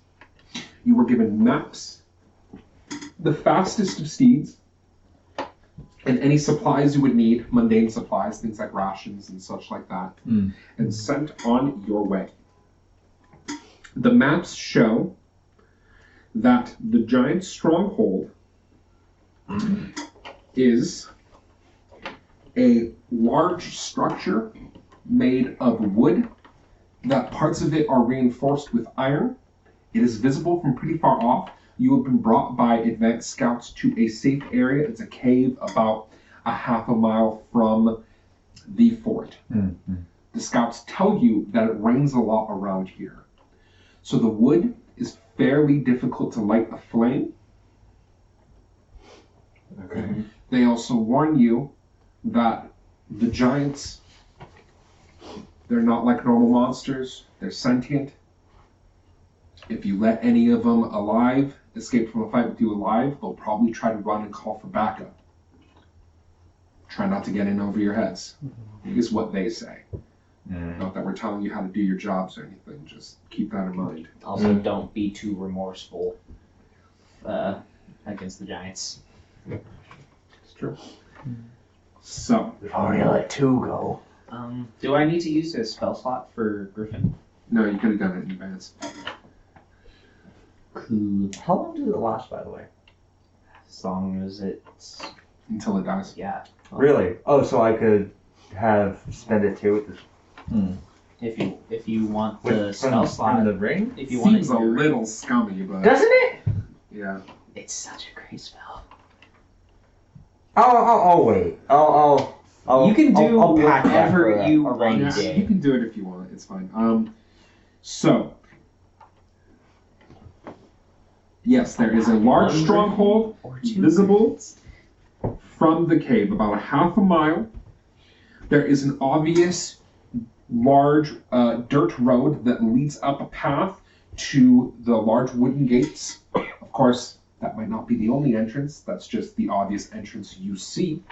You were given maps, the fastest of steeds, and any supplies you would need, mundane supplies, things like rations and such like that, and sent on your way. The maps show that the giant stronghold is a large structure made of wood, that parts of it are reinforced with iron. It is visible from pretty far off. You have been brought by advanced scouts to a safe area. It's a cave about a half a mile from the fort. The scouts tell you that it rains a lot around here. So the wood is fairly difficult to light a flame. Okay. They also warn you that the giants, they're not like normal monsters. They're sentient. If you let any of them alive escape from a fight with you alive, they'll probably try to run and call for backup. Try not to get in over your heads, is what they say. Not that we're telling you how to do your jobs or anything, just keep that in mind. Also, don't be too remorseful against the giants. It's true. So, Only let two go. Do I need to use a spell slot for Griffin? no, you could have done it in advance. Cool. How long does it last, by the way? As long as it's Until it dies. Really? Oh, so I could spend it too with this. If you want the With spell slot, from the ring? if you want Seems a little scummy, but Doesn't it? yeah. it's such a great spell. I'll wait. I'll You can do I'll pack that whatever for you a rainy want. Yeah, day. you can do it if you want. It's fine. So, yes, there is a large stronghold Or two. visible from the cave, about a half a mile. There is an obvious large dirt road that leads up a path to the large wooden gates. Of course, that might not be the only entrance. That's just the obvious entrance you see.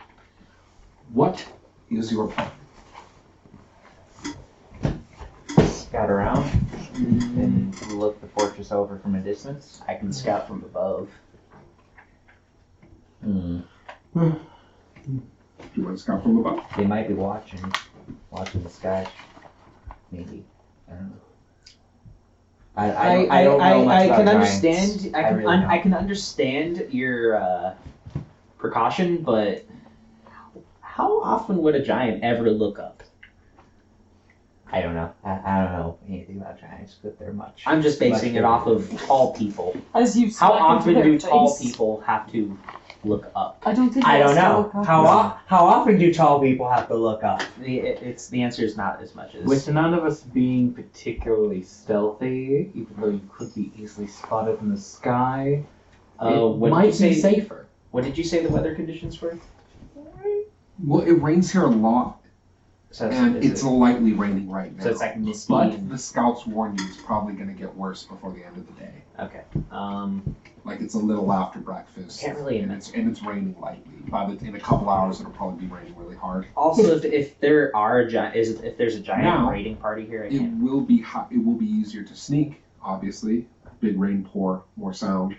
What is your plan? Scout around and look the fortress over from a distance. I can scout from above. Do you want to scout from above? They might be watching the sky. Maybe. I don't know. I don't know much I about can giants. understand. I can understand your precaution, but how often would a giant ever look up? I don't know. I don't know anything about giants, but they're much. I'm just basing it off of tall people. As you How smack into often their do tall face. people have to look up? I don't think I don't that's know. look up. How often do tall people have to look up? The answer is not as much as. With none of us being particularly stealthy, even though you could be easily spotted in the sky, it what might did you be say? safer. What did you say the weather conditions were? Well, it rains here a lot, So and it's lightly raining right now. so it's like misty. But the scouts warn you it's probably going to get worse before the end of the day. Okay. Like it's a little after breakfast. Can't really and it's raining lightly. In a couple hours, it'll probably be raining really hard. Also, if there are if there's a giant Now, raiding party here, I It can't. will be it will be easier to sneak. Obviously, big rain pour, more sound.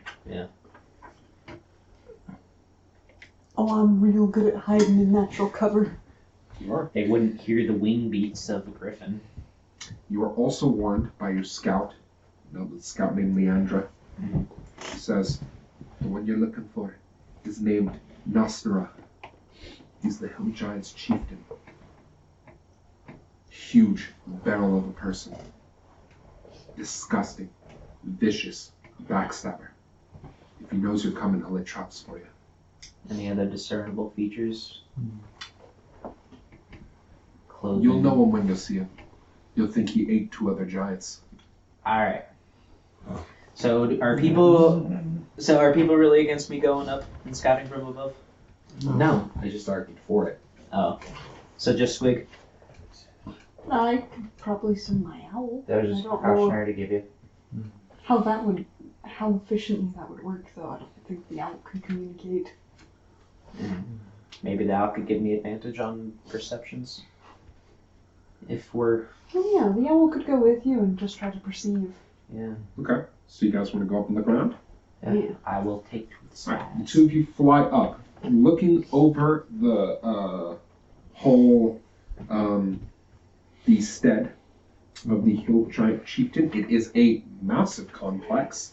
Oh, I'm real good at hiding in natural cover. You are. They wouldn't hear the wing beats of a griffin. You are also warned by your scout. You know, the scout named Leandra. She says, the one you're looking for is named Nostra. He's the Hill Giants chieftain. huge barrel of a person. Disgusting, vicious, backstabber. If he knows you're coming, he'll lay traps for you. Any other discernible features? Clothing. You'll know him when you see him. You'll think he ate 2 other giants. All right. So are people really against me going up and scouting from above? No, I just argued for it. Oh, okay. So just Squig. I could probably send my owl. That was I just don't know precautionary to give you. how efficiently that would work, though. I don't think the owl could communicate. Maybe the owl could give me advantage on perceptions. If we're Oh yeah, the owl could go with you and just try to perceive. yeah. Okay, so you guys want to go up on the ground? Yeah. I will take to the side. Alright, the 2 of you fly up, looking over the whole, the stead of the hill giant chieftain. It is a massive complex.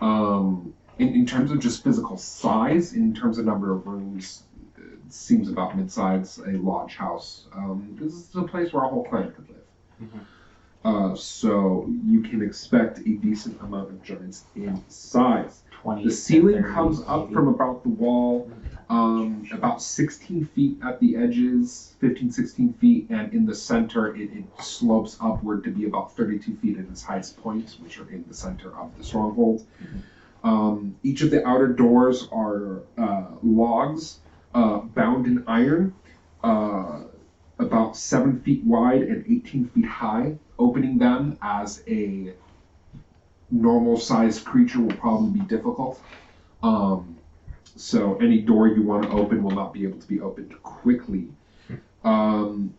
In terms of just physical size, in terms of number of rooms, it seems about mid-size, a lodge house. This is a place where a whole clan could live. So you can expect a decent amount of giants in size. 20 The to ceiling 30 comes up maybe. from about the wall, about 16 feet at the edges, 15, 16 feet, and in the center it slopes upward to be about 32 feet at its highest points, which are in the center of the stronghold. Each of the outer doors are logs bound in iron, about 7 feet wide and 18 feet high. Opening them as a normal-sized creature will probably be difficult. So any door you want to open will not be able to be opened quickly. You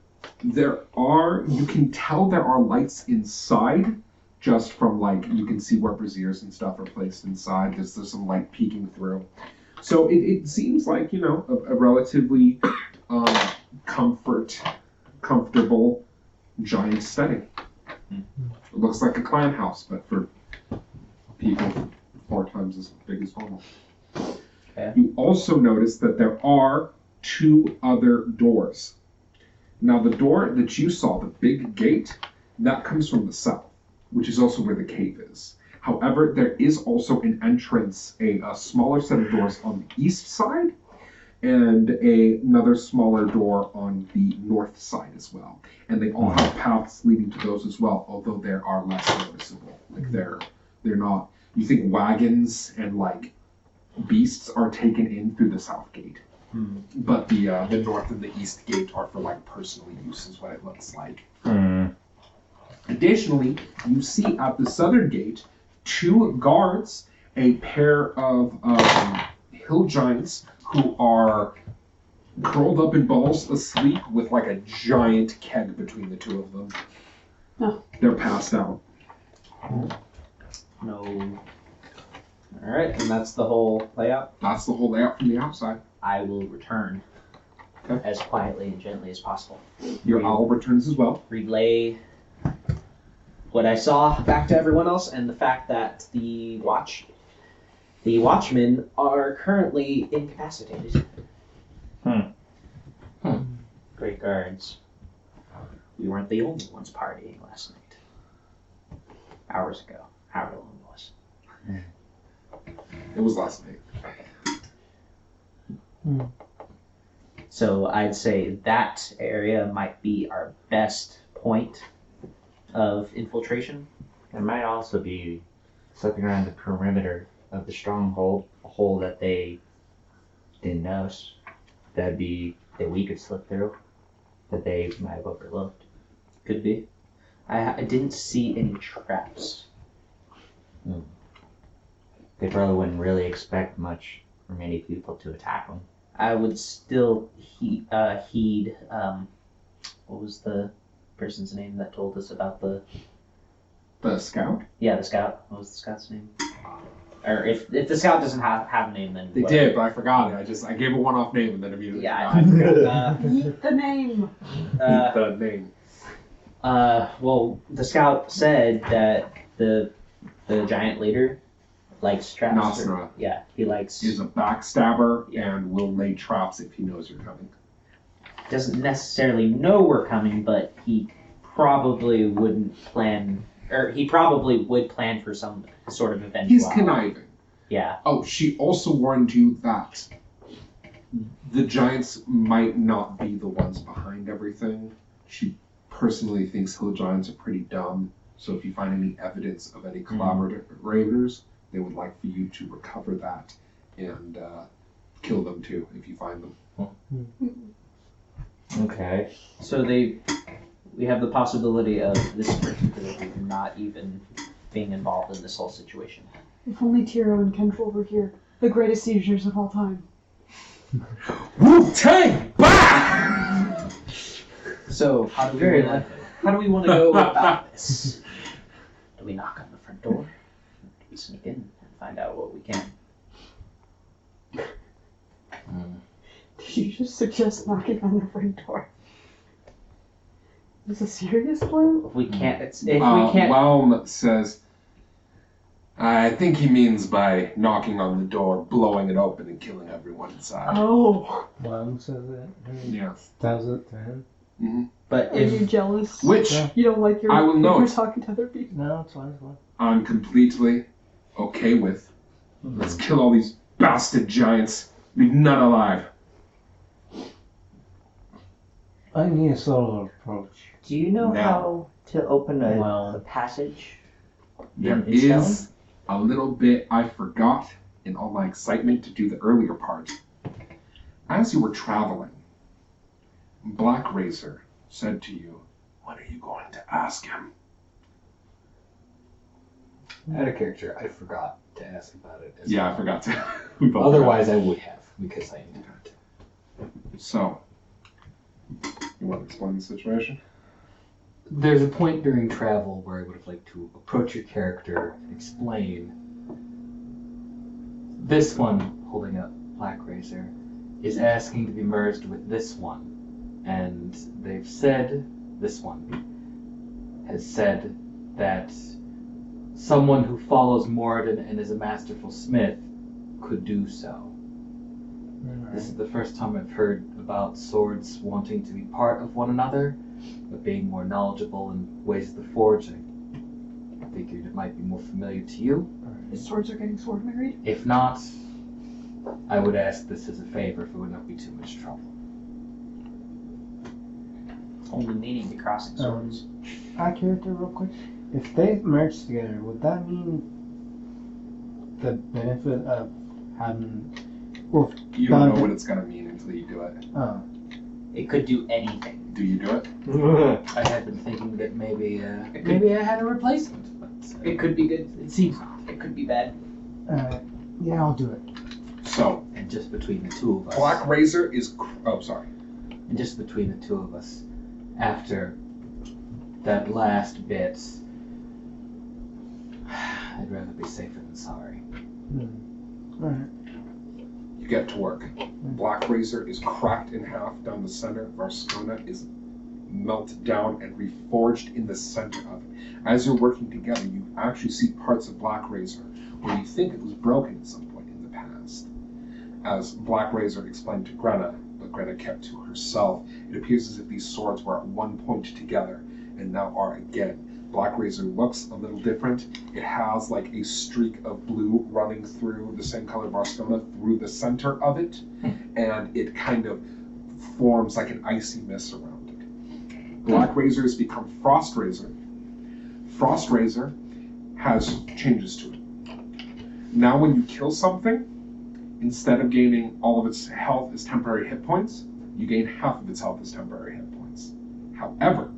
can tell there are lights inside, just from you can see where braziers and stuff are placed inside. There's some light peeking through. So it seems like, a relatively comfortable giant setting. It looks like a clan house, but for people 4 times as big as normal. Okay. You also notice that there are 2 other doors. Now the door that you saw, the big gate, that comes from the south, which is also where the cave is. However, there is also an entrance, a smaller set of doors on the east side, and another smaller door on the north side as well. And they all have paths leading to those as well, although they are less noticeable. They're not. You think wagons and beasts are taken in through the south gate, but the north and the east gate are for personal use, is what it looks like. Additionally, you see at the southern gate 2 guards, a pair of hill giants who are curled up in balls asleep with a giant keg between the 2 of them. Oh. They're passed out. No. Alright, and that's the whole layout. That's the whole layout from the outside. I will return Okay. as quietly and gently as possible. Your owl returns as well. Relay what I saw back to everyone else, and the fact that the watchmen are currently incapacitated. Great guards. We weren't the only ones partying last night. Hours ago. However long it was. It was last night. So I'd say that area might be our best point of infiltration. There might also be something around the perimeter of the stronghold, a hole that they didn't notice. That we could slip through, that they might have overlooked. Could be. I didn't see any traps. They probably wouldn't really expect much for many people to attack them. I would still heed. What was the person's name that told us about the? The scout? Yeah, the scout. What was the scout's name? Or if the scout doesn't have a name, then They what? did, but I forgot it. I gave a one-off name and then immediately Yeah, forgot. Eat the name. The name. Well, the scout said that the giant leader likes traps. Nasra. Yeah, he likes. Is a backstabber and will lay traps if he knows you're coming. Doesn't necessarily know we're coming, but he probably wouldn't plan, or he probably would plan for some sort of eventuality. He's conniving. Yeah. Oh, she also warned you that the giants might not be the ones behind everything. She personally thinks hill giants are pretty dumb, so if you find any evidence of any collaborators, they would like for you to recover that and kill them too if you find them. Okay. So we have the possibility of this particular group not even being involved in this whole situation. If only Tiro and Kendrell were here. The greatest seizures of all time. Wu-Tang! Bah! So how do Very we want to go about this? Do we knock on the front door? Do we sneak in and find out what we can? Did you just suggest knocking on the front door? Is this a serious plan? If we can't, if we can't. Laum says, I think he means by knocking on the door, blowing it open and killing everyone inside. Oh. Mom says that. Yes. Tells it to him. Mm-hmm. But Are you jealous? Which You don't like your I will you're note. talking to other people? No, it's fine, it's fine. I'm completely okay with. Let's kill all these bastard giants. Leave none alive. I need a solo approach. Do you know Now. how to open a Well. passage? There In stone? is a little bit I forgot in all my excitement to do the earlier part. As you were traveling, Black Razor said to you, when are you going to ask him? Out of character, I forgot to ask about it. as Yeah, well. I forgot to. We both Otherwise, I would have, because I knew it. forgot. So, you want to explain the situation? There's a point during travel where I would have liked to approach your character and explain. This one, holding up Black Razor, is asking to be merged with this one. And they've said, this one has said that someone who follows Moradin and is a masterful smith could do so. This is the first time I've heard about swords wanting to be part of one another, but being more knowledgeable in ways of the forging. I figured it might be more familiar to you. His swords are getting sword married? If not, I would ask this as a favor if it would not be too much trouble. Only meaning to crossing swords. Add character real quick. If they merge together, would that mean the benefit of having? Well, You don't know what it's going to mean until you do it. oh, It could do anything. Do you do it? I had been thinking that maybe I had a replacement, but It could be good. it seems not. It could be bad. yeah, I'll do it. So, And just between the two of us, Black Razor is. Oh, sorry. and just between the two of us, after that last bit, I'd rather be safer than sorry. Alright. You get to work. Black Razor is cracked in half down the center. Varskona is melted down and reforged in the center of it. As you're working together, you actually see parts of Black Razor where you think it was broken at some point in the past. As Black Razor explained to Grenna, but Grenna kept to herself, it appears as if these swords were at one point together and now are again. Black Razor looks a little different. It has like a streak of blue running through the same color Varskona through the center of it, and it kind of forms like an icy mist around it. Black Razor has become Frost Razor. Frost Razor has changes to it. Now when you kill something, instead of gaining all of its health as temporary hit points, you gain half of its health as temporary hit points. However,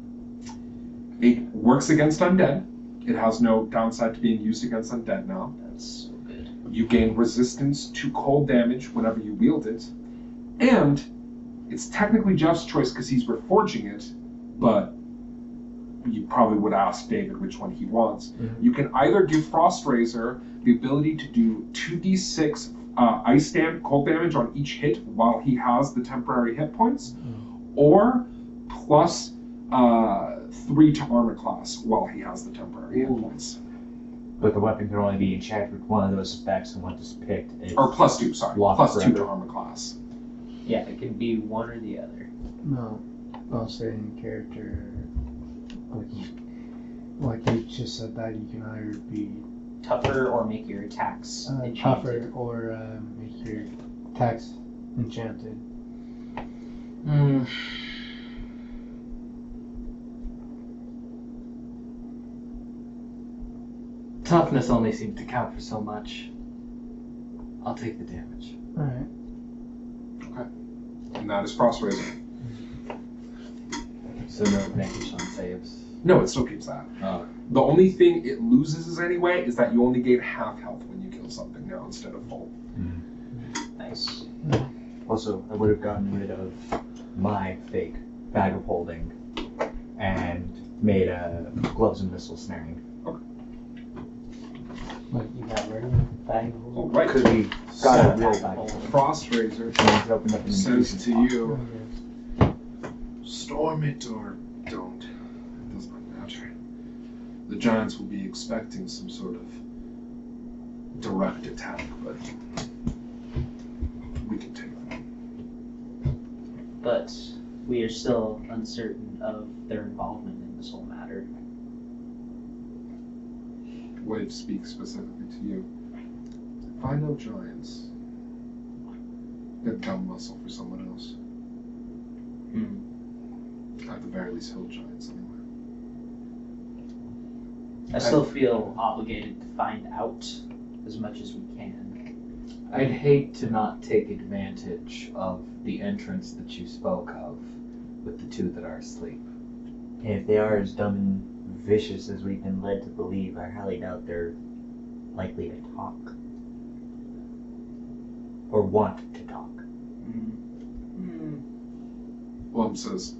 it works against undead. It has no downside to being used against undead now. That's so good. You gain resistance to cold damage whenever you wield it. And it's technically Jeff's choice because he's reforging it, but you probably would ask David which one he wants. Mhm. You can either give Frost Razor the ability to do 2d6 cold damage on each hit while he has the temporary hit points, or plus 3 to armor class while he has the temporary hit points. But the weapon can only be enchanted with one of those specs and one just picked. It's Or plus 2, sorry. locked Plus 2 to forever. armor class. Yeah, it can be one or the other. No, I'll say in character. Like you just said that you can either be Tougher or make your attacks enchanted. tougher or make your attacks enchanted. Toughness only seems to count for so much. I'll take the damage. Alright. And that is Frost Razor. So no advantage on saves. No, it still keeps that. The only thing it loses anyway is that you only gain half health when you kill something now instead of full. Nice. Also, I would have gotten rid of my fake bag of holding and made a gloves and missile snaring. What, you got rid of the bag? Oh, right. Could be got a real bag. Frost Razor It opened up in says to you, Okay. storm it or don't. It does not matter. The giants will be expecting some sort of direct attack, but we can take them. But we are still uncertain of their involvement in this whole matter. Wave speaks specifically to you. If I know giants, get gun muscle for someone else. At the very least, hill giants anyway. I still feel obligated to find out as much as we can. I'd hate to not take advantage of the entrance that you spoke of with the two that are asleep. And if they are as dumb and vicious as we've been led to believe, I highly doubt they're likely to talk. Or want to talk. Blum says,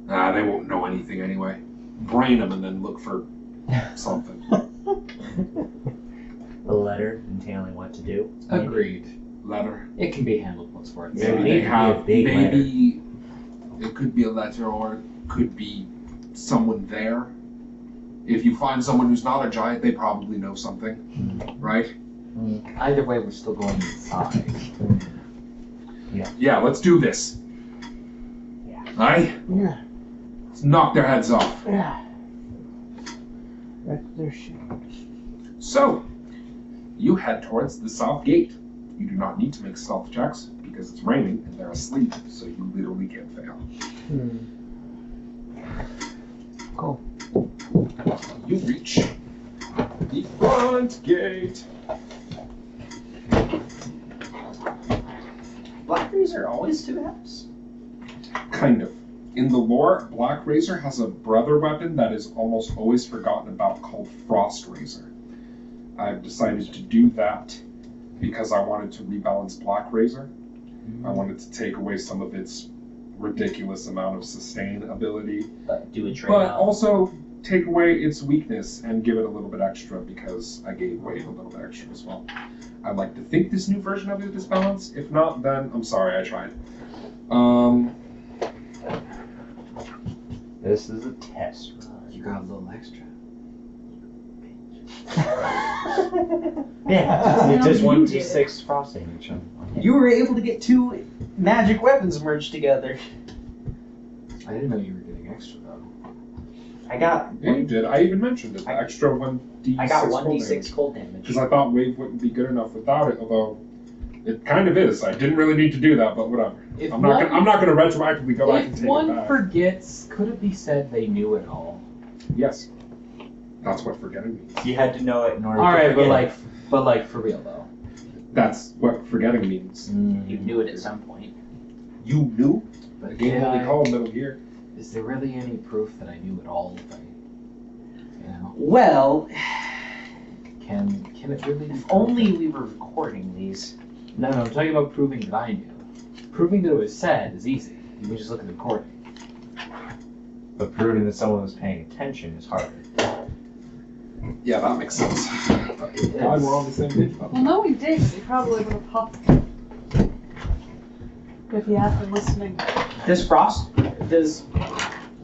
they won't know anything anyway. Brain them and then look for something. A letter entailing what to do. Agreed. Letter. It can be handled once for Maybe itself. Maybe they it could be a have, big maybe it could be a letter or it could be someone there. If you find someone who's not a giant, they probably know something, right? Either way, we're still going inside. Yeah, let's do this. Yeah. Aye? Yeah. Let's knock their heads off. Yeah. That's their shit. So, you head towards the south gate. You do not need to make stealth checks because it's raining and they're asleep, so you literally can't fail. Cool. You reach the front gate. Black Razor always two halves? Kind of. In the lore, Black Razor has a brother weapon that is almost always forgotten about called Frost Razor. I've decided to do that because I wanted to rebalance Black Razor. I wanted to take away some of its ridiculous amount of sustain ability, But do a trade but off. also take away its weakness and give it a little bit extra because I gave Wade a little bit extra as well. I'd like to think this new version of it is balanced. If not, then I'm sorry, I tried. This is a test run. You got a little extra. Yeah, it's just You 1d6 frost damage. You were able to get two magic weapons merged together. I didn't know you were getting extra though. I got Yeah, you did. I even mentioned it. The extra 1d6. I got 1d6 cold damage. Because I thought Wave wouldn't be good enough without it, although it kind of is. I didn't really need to do that, but whatever. If I'm not gonna retroactively go back and If take it one back. forgets, could it be said they knew it all? Yes. That's what forgetting means. You had to know it in order All to right, forget but like for real though. That's what forgetting means. You knew it at some point. You knew? The But game did only I- called Metal Gear. Is there really any proof that I knew it all? If I, Well, can it really? Be if only we were recording these. No, I'm talking about proving that I knew. Proving that it was said is easy. You can just look at the recording. But proving that someone was paying attention is harder. Yeah, that makes sense. Glad we're on the same page about Well, that. knowing Dig, they probably would have popped if he had been listening. Does Frost does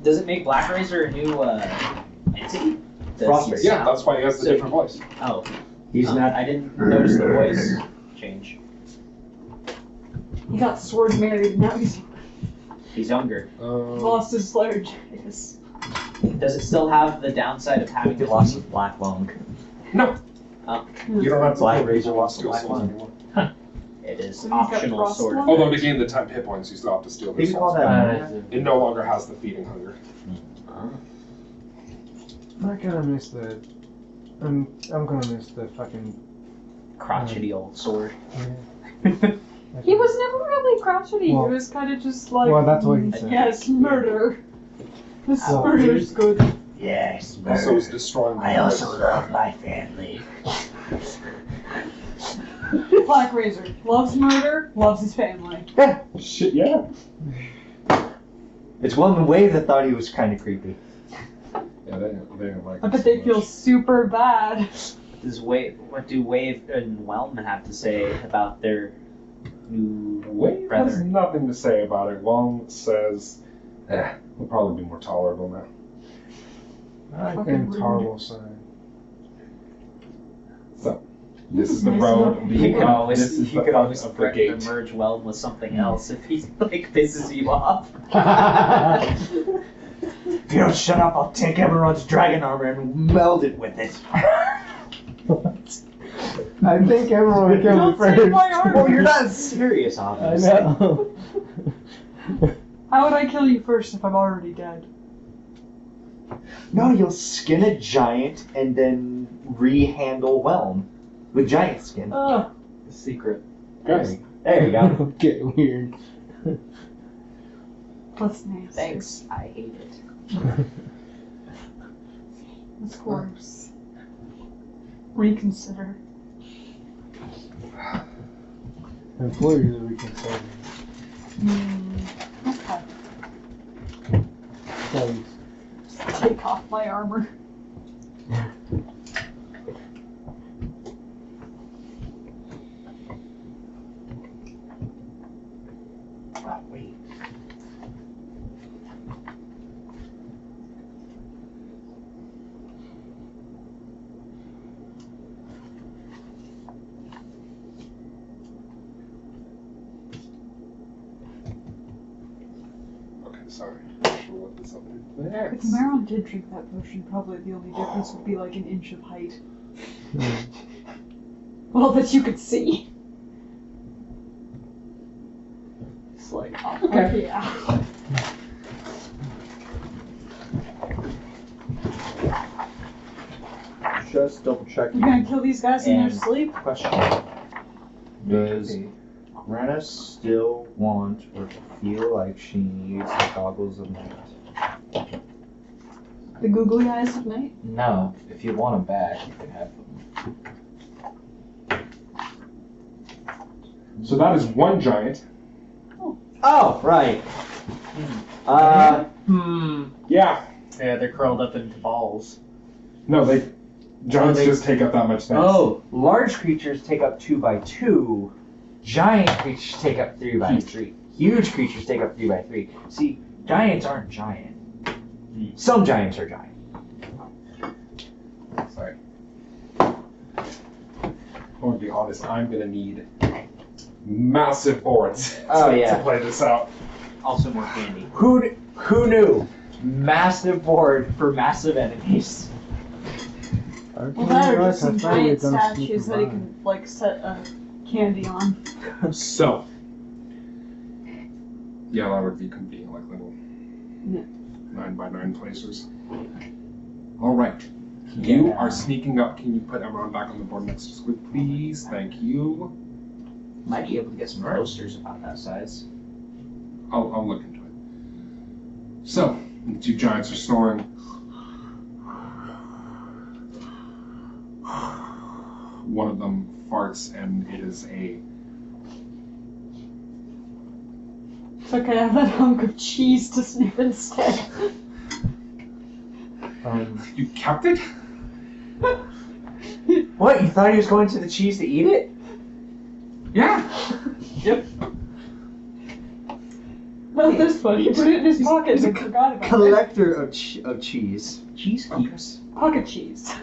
it make Black Razor a new entity? Does Frost he Razor, Yeah, sound- that's why he has the So- different voice. Oh, He's not. I didn't notice the voice change. He got sword married, now he's He's younger. lost his slayer status. Does it still have the downside of having to Lots of black lung. No. Oh. You don't have to Black kill razor, people lots with of black skill souls one. anymore. It is So he's got optional frost sort of. one? Although to gain the temp hit points, you still have to steal their You can call souls. that. It no longer has the feeding hunger. I'm not gonna miss the. I'm gonna miss the fucking. Crotchety old sword. He was never really crotchety. Well- He was kind of just like. Well, that's what he said. Yes, murder. This Well, murder's good. Yes, Also, is destroying I also love my family. Black Razor loves murder, loves his family. Shit, yeah. It's one wave that thought he was kind of creepy. Yeah, they don't like I it bet so they feel much. super bad. What do Wave and Whelm have to say about their new Wave has brother? nothing to say about it. Wong says, will probably be more tolerable now. I Fucking can rude. Tarl sign. So, this is the Nice road. enough. The, You could always this is you the could front always of the threaten gate. to merge Whelm with something else if he like pisses you off. If you don't shut up, I'll take everyone's dragon armor and meld it with it. I think everyone would kill me Don't first. take my armor. Oh, you're not serious, I obviously. know. How would I kill you first if I'm already dead? No, you'll skin a giant and then rehandle Whelm with giant skin. Ugh. Secret. Guys, There you go. Get weird. That's nasty. Thanks, I hate it. Of course. Reconsider. Employer to reconsider. Okay. Thanks. Take off my armor. Oh, wait. okay, sorry. Not sure what this other there. If Maron did drink that potion, probably the only difference would be like an inch of height. Well, that you could see. It's like, oh, Okay. yeah. Just double checking. You're gonna kill these guys in their And- sleep? Question. Does Rena still want or feel like she needs the goggles of night? The googly eyes of night? No, if you want them back, you can have them. So that is one giant. Oh, right. Yeah. Yeah, they're curled up into balls. No, giants they- just take up that much space. Oh, large creatures take up 2 by 2. Giant creatures take up 3 by 3. Huge creatures take up 3 by 3. See, giants aren't giant. Some giants are giant. Sorry. I'm gonna be honest, I'm gonna need massive boards Oh, to yeah. play this out. Also more candy. Who knew? Massive board for massive enemies. Well, that are just some giant statues that he can, like, set a candy on. So, yeah, that would be convenient, like little Yeah. 9x9 placers. All right, you are sneaking up. Can you put Emerald back on the board next to Squig, please? Thank you. Might be able to get some posters about that size. I'll look into it. So, the two giants are snoring. One of them farts, and it is a It's okay, I have that hunk of cheese to sniff instead. You kept it? What? You thought he was going to the cheese to eat it? Yeah. Not this one. He put it in his pocket and forgot about it. Collector of cheese. Cheese keeps. Pocket cheese.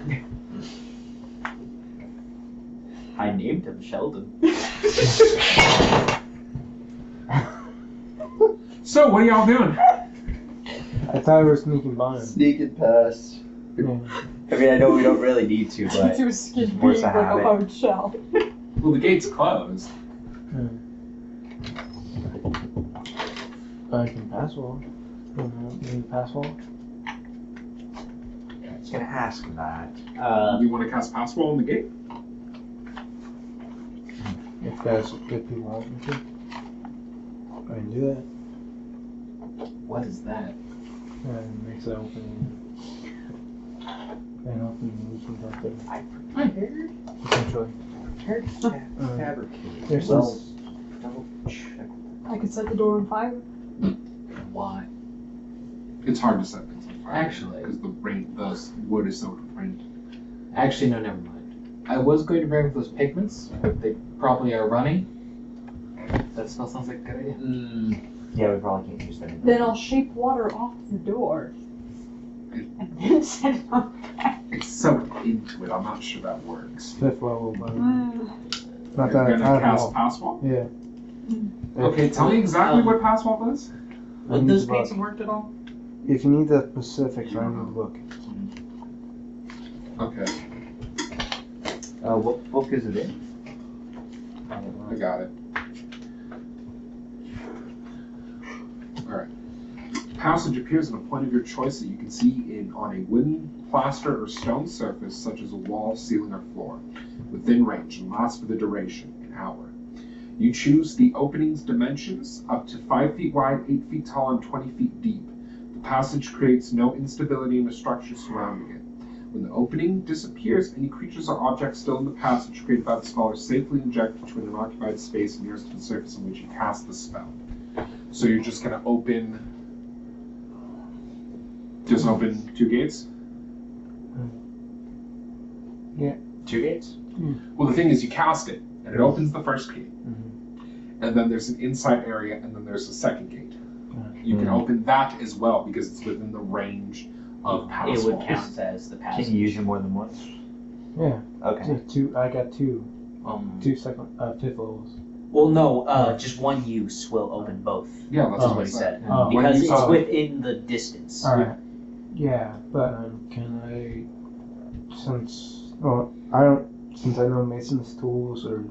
I named him Sheldon. So, what are y'all doing? I thought we were sneaking by him. Sneaking past. Yeah. I mean, I know we don't really need to, but Through skin Force being a like a habit. hard shell. Well, the gate's closed. I can pass wall. Maybe pass wall. I was gonna ask that. You want to cast pass wall on the gate? If you want me to. I can do that. What is that? And makes it open. And open we can go there. I heard. Essentially. Fabricate. There's Well, this. double check. I could set the door on fire. Why? It's hard to set things on fire. Actually. Because the wood is so rained. Actually, no, never mind. I was going to bring up those pigments, but they probably are running. That spell sounds like a good idea. Yeah, we probably can't use them. Then I'll shape water off the door. And then set it on fire. It's so into it, I'm not sure that works. 5th level, but Mm. not You're that gonna I cast don't know. pass wall? Yeah. Okay, tell me exactly what pass wall does. Would need those to look. paints have worked at all? If you need the specifics, I need to look. Okay, What book is it in? I got it. Alright. Passage appears in a point of your choice that you can see on a wooden, plaster, or stone surface, such as a wall, ceiling, or floor, within range, and lasts for the duration, an hour. You choose the opening's dimensions, up to 5 feet wide, 8 feet tall, and 20 feet deep. The passage creates no instability in the structure surrounding it. When the opening disappears, any creatures or objects still in the passage created by the spell are safely injected to an unoccupied space nearest to the surface on which you cast the spell. So you're just going to open 2 gates? Two gates? Well, the thing is, you cast it, and it opens the first gate. Mm-hmm. And then there's an inside area, and then there's a second gate. You can Mhm. open that as well, because it's within the range of pass It would walls. count as the passage. Can you use them more than once? Yeah. Okay. Two. I got two. Two 5th levels. Well, no, just one use will open both. Yeah, that's That's what what I he said. said. Oh. When Because you- it's oh. within the distance. Alright. Yeah, but can I, since I know Mason's tools, or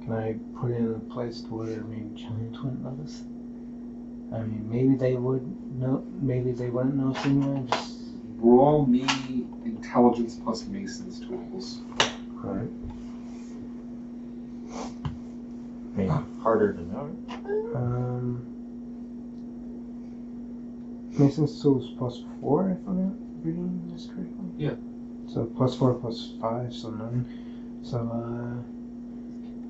can I put it in a place to where maybe Giant Twin knows? I mean, maybe they would know, maybe they wouldn't know anyway. Just Roll me intelligence plus Mason's tools. right. I mean, harder to know. Mason's tools +4, if I'm not reading this correctly. Yeah. So +4 +5, so 9. So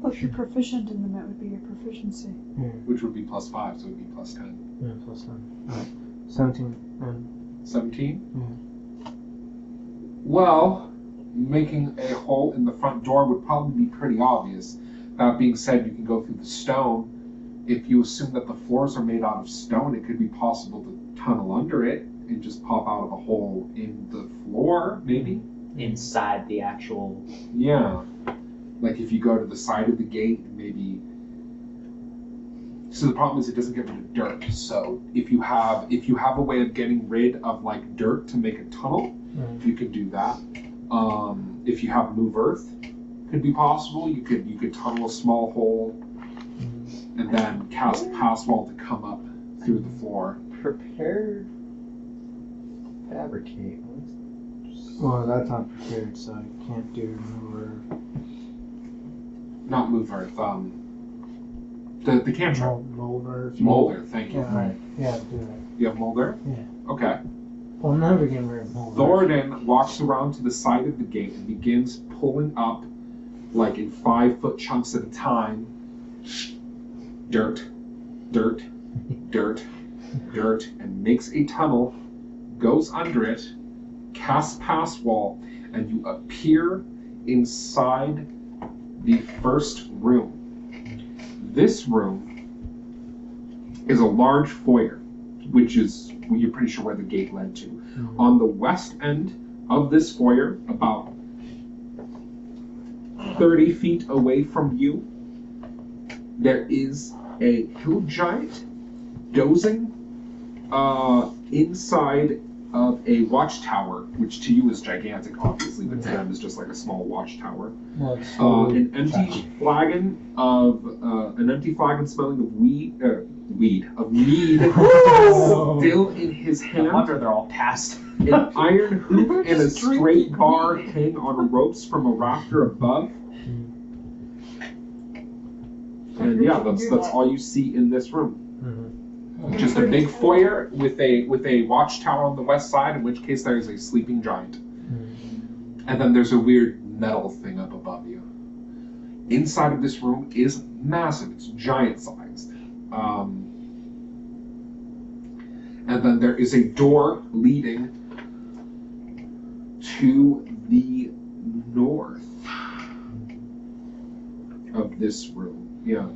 Well, if you're proficient in them, that would be your proficiency. Which would be +5, so it would be +10. yeah, +9. Alright. 17 and 17? Well, making a hole in the front door would probably be pretty obvious. That being said, you can go through the stone. If you assume that the floors are made out of stone, it could be possible to tunnel under it and just pop out of a hole in the floor, maybe? Inside the actual. Yeah. Like if you go to the side of the gate, maybe. So the problem is it doesn't get rid of dirt. So if you have a way of getting rid of like dirt to make a tunnel, you could do that. If you have move earth, could be possible. You could tunnel a small hole and then cast pass wall to come up through the floor. Prepare. Fabricate. well, that's not prepared, so I can't do mover. Not move earth. The cantrip. Molder. Molder. Thank you. Yeah, right. Yeah, do that. You have Molder. Yeah. Okay. Well, I'm never getting rid of Molder. Thoradin walks around to the side of the gate and begins pulling up, like in 5-foot chunks at a time, dirt, dirt, dirt, dirt, and makes a tunnel, goes under it, casts pass wall, and you appear inside the first room. This room is a large foyer, which is, well, you're pretty sure where the gate led to. On the west end of this foyer, about 30 feet away from you, there is a hill giant dozing inside of a watchtower, which to you is gigantic, obviously, but to them is just like a small watchtower. Well, it's An empty flagon smelling of mead, still in his No hand. wonder they're all passed. An iron hoop and a straight bar hang on ropes from a rafter above. And yeah, that's all you see in this room. Just a big foyer with a watchtower on the west side, in which case there is a sleeping giant. And then there's a weird metal thing up above you. Inside of this room is massive. It's giant sized. And then there is a door leading to the north of this room. Yeah.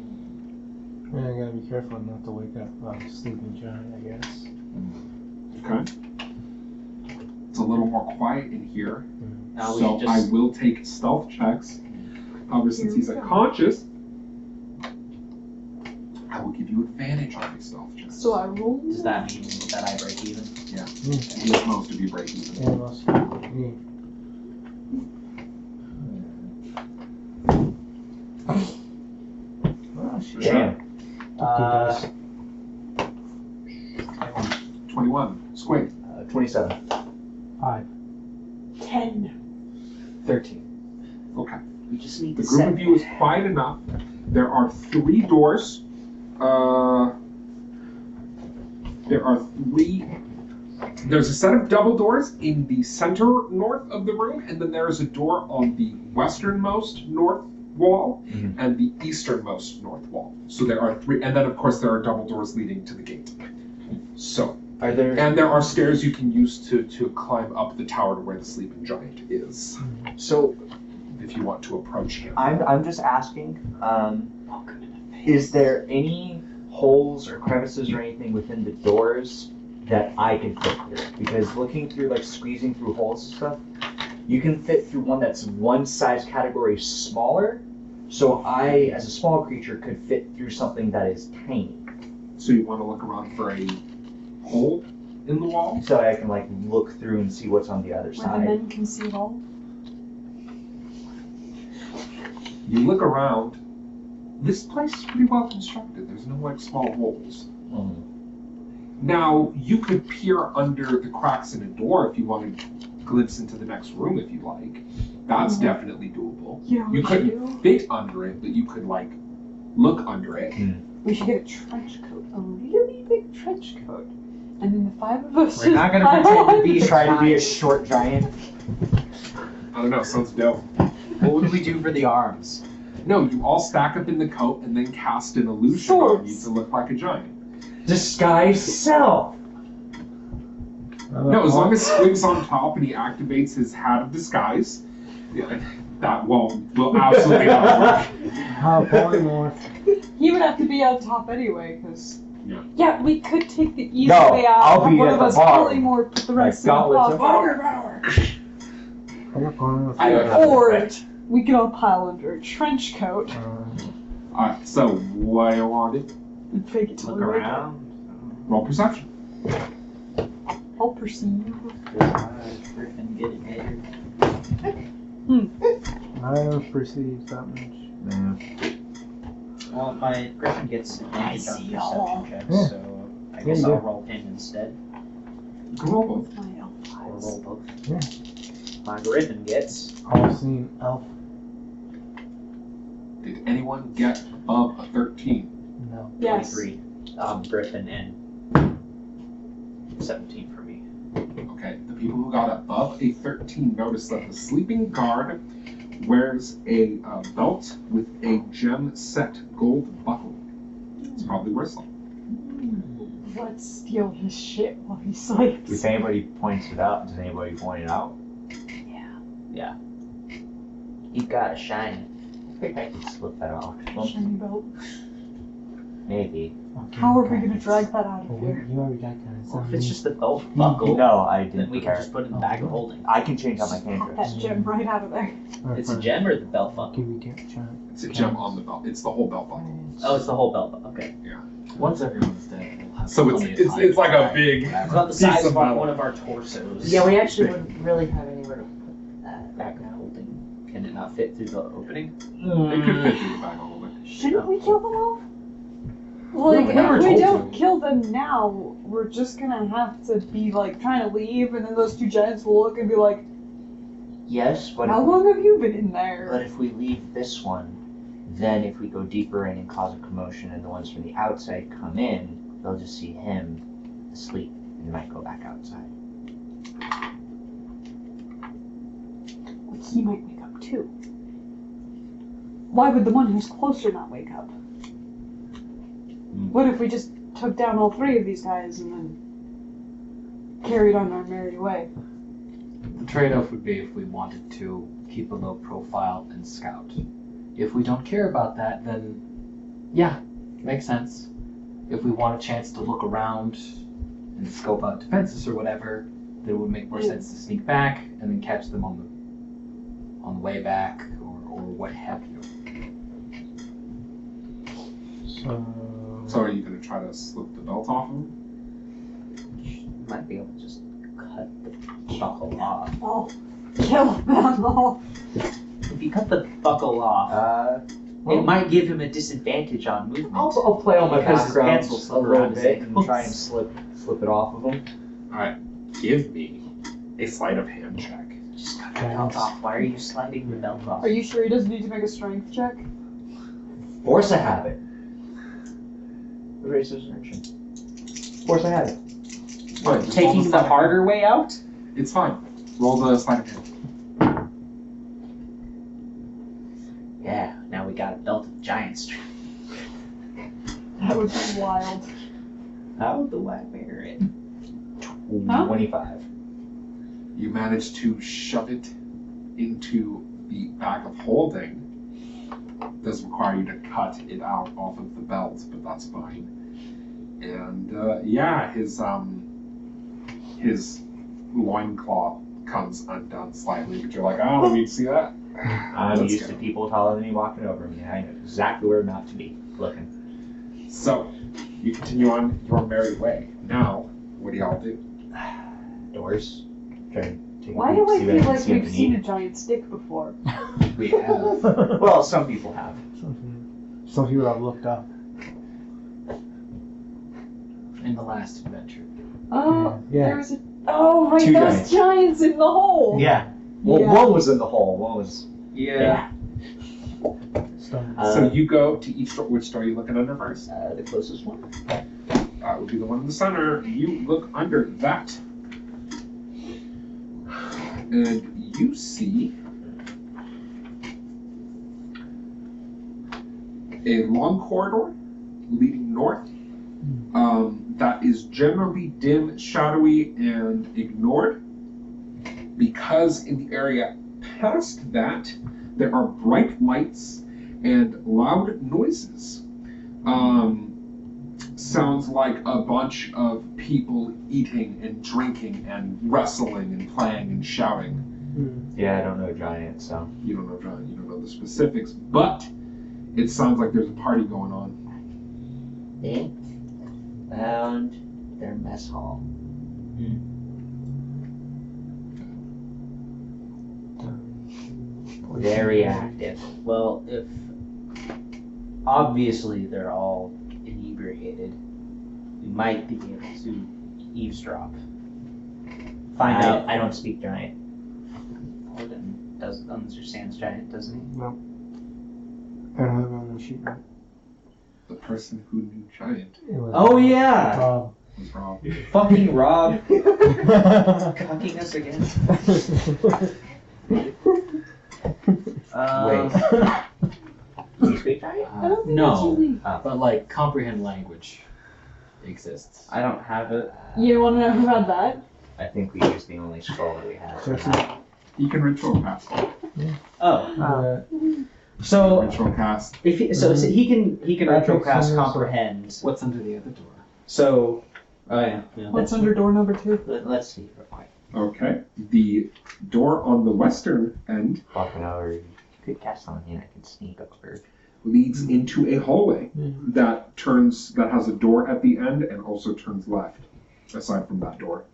Yeah, I gotta be careful not to wake up sleeping giant, I guess. Okay. It's a little more quiet in here, Now we so just I will take stealth checks. However, since he's unconscious, I will give you advantage on these stealth checks. So I rolled. does that mean that I break even? With most of you break even. Yeah, most me. Oh, shit. Damn. Guys. 21. Squig. 27. 5. 10. 13. Okay. We just need The to group set of you is quiet enough. There are 3 doors. There's a set of double doors in the center north of the room, and then there is a door on the westernmost north wall and the easternmost north wall. So there are 3, and then of course there are double doors leading to the gate. So, Are there? and there are stairs you can use to climb up the tower to where the sleeping giant is, So if you want to approach him. I'm just asking. Is there any holes or crevices or anything within the doors that I can fit through? Because looking through, like squeezing through holes and stuff, you can fit through one that's one size category smaller. So I, as a small creature, could fit through something that is tiny. So you want to look around for a hole in the wall? So I can like look through and see what's on the other Where the side. men can see all. You look around. This place is pretty well constructed. There's no like small holes. Now you could peer under the cracks in a door if you wanted to glimpse into the next room if you like. That's definitely doable. Yeah, You couldn't fit under it, but you could like look under it. We should get a trench coat, a really big trench coat, and then the 5 of us. We're not gonna just pretend to pile be on. Try to be a short giant. I don't know. Sounds dope. What would we do for the arms? No, you all stack up in the coat and then cast an illusion on you to look like a giant. Disguise self. No, as long as Squig's on top and he activates his hat of disguise, yeah, that will absolutely not work. How polymorph? He would have to be on top anyway, because. Yeah. We could take the easy No, way out. I'll have be one at of the us bottom. polymorph, put the rest Like of gauntlets them of off. I don't know. Or we could all pile under a trench coat Alright, so what do you want to do? and fake it till Look we wake up. around. Roll perception. I'll perceive. Griffin get it measured. I don't perceive that much. Well, my Griffin gets advantage on see all. perception checks, Yeah. so I guess Yeah, I'll yeah. roll him instead. You can roll both. My elf Or eyes. roll both. Yeah. My Griffin gets All-seeing elf. Did anyone get above a 13? No. Yes. 23. Griffin and 17 for me. Okay, the people who got above a 13 notice that the sleeping guard wears a belt with a gem-set gold buckle. It's probably worth something. Let's steal his shit while he sleeps. If anybody points it out, does anybody point it out? He got a shiny. I think I can slip that off. Shiny belt. Maybe. How are we gonna drag that out Well, of here? you already got kind of Well, if something. it's just the belt buckle, No, I then didn't we can prepare. just put it in the bag of holding. I can change out my Pop cantrips. that gem right out of there. It's a gem or the belt buckle? Can we get giant? It's a gem on the belt. It's the whole belt buckle. Oh, it's the whole belt buckle. Okay. Once everyone's dead, we'll So it's like a big. It's about the size Piece of of metal. one of our torsos. Yeah, we actually wouldn't really have anywhere to put that. Bag of holding. Can it not fit through the opening? It could fit through the bag a little bit. Shouldn't we kill them all? Like, we never if we told don't you. kill them now, we're just gonna have to be like trying to leave, and then those two giants will look and be like, Yes, but "How long have you been in there?" But if we leave this one, then if we go deeper in and cause a commotion and the ones from the outside come in, they'll just see him asleep and might go back outside. Like, he might wake up too. Why would the one who's closer not wake up? What if we just took down all three of these guys and then carried on our merry way? The trade-off would be if we wanted to keep a low profile and scout. If we don't care about that, then yeah, makes sense. If we want a chance to look around and scope out defenses or whatever, then it would make more sense to sneak back and then catch them on the way back or what have you. So are you gonna try to slip the belt off him? Might be able to just cut the buckle off. Oh, kill them all. If you cut the buckle off, it might give him a disadvantage on movement. I'll play on my Because his background pants will a slip little around his bit and ankles. try and slip it off of him. Alright, give me a sleight of hand check. Just cut the belt off. Why are you sliding the belt off? Are you sure he doesn't need to make a strength check? Force a habit. Erase resurrection. Force a habit. Fine, just roll Taking the sleight of harder way out? hand. It's fine. Roll the sleight of hand. Yeah, now we got a belt of giant strength. That would be wild. How do I wear it? Huh? 25. You manage to shove it into the bag of holding. Does require you to cut it out off of the belt, but that's fine. And yeah, his loincloth comes undone slightly, but you're like, oh, let me see that. I'm Let's used go. to people taller than me walking over me. I know exactly where not to be looking. So, you continue on your merry way. Now, what do y'all do? Doors. Try to take a Why peek, do I see feel what- like see what we've they seen a need. giant stick before? We have. Well, some people have. Some people have looked up. In the last adventure. Oh, Yeah. there was a. Oh, right, Two those giants in the hole. Yeah. Well, Yeah. one was in the hole. One was. Yeah. Stone. So you go to each door. Which door are you looking under first? The closest one. That would be the one in the center. You look under that. And you see a long corridor leading north that is generally dim, shadowy, and ignored. Because in the area past that, there are bright lights and loud noises. Sounds like a bunch of people eating and drinking and wrestling and playing and shouting. Yeah, I don't know giant, so. You don't know, John, you don't know the specifics, but it sounds like there's a party going on. They found their mess hall. Very active. Well, if obviously they're all inebriated, we might be able to eavesdrop. Find out. I don't speak giant. Thoradin understands giant, doesn't he? I don't have it on the sheet. Right? The person who knew Giant It was, Oh, yeah! was wrong. Fucking Rob. Cucking us again. Do you speak giant? I don't think No. that's really. But like comprehend language exists. I don't have it. You want to know about that? I think we used the only scroll that we had. You can ritual cast. Oh, Uh, so Ritual cast. if he, so he can retro cast Singers. comprehend. What's under the other door? So, oh yeah. What's under door number 2? Let's see real quick. Okay. The door on the western end Fucking hour. You could cast on me and I could sneak over. leads into a hallway that has a door at the end and also turns left, aside from that door.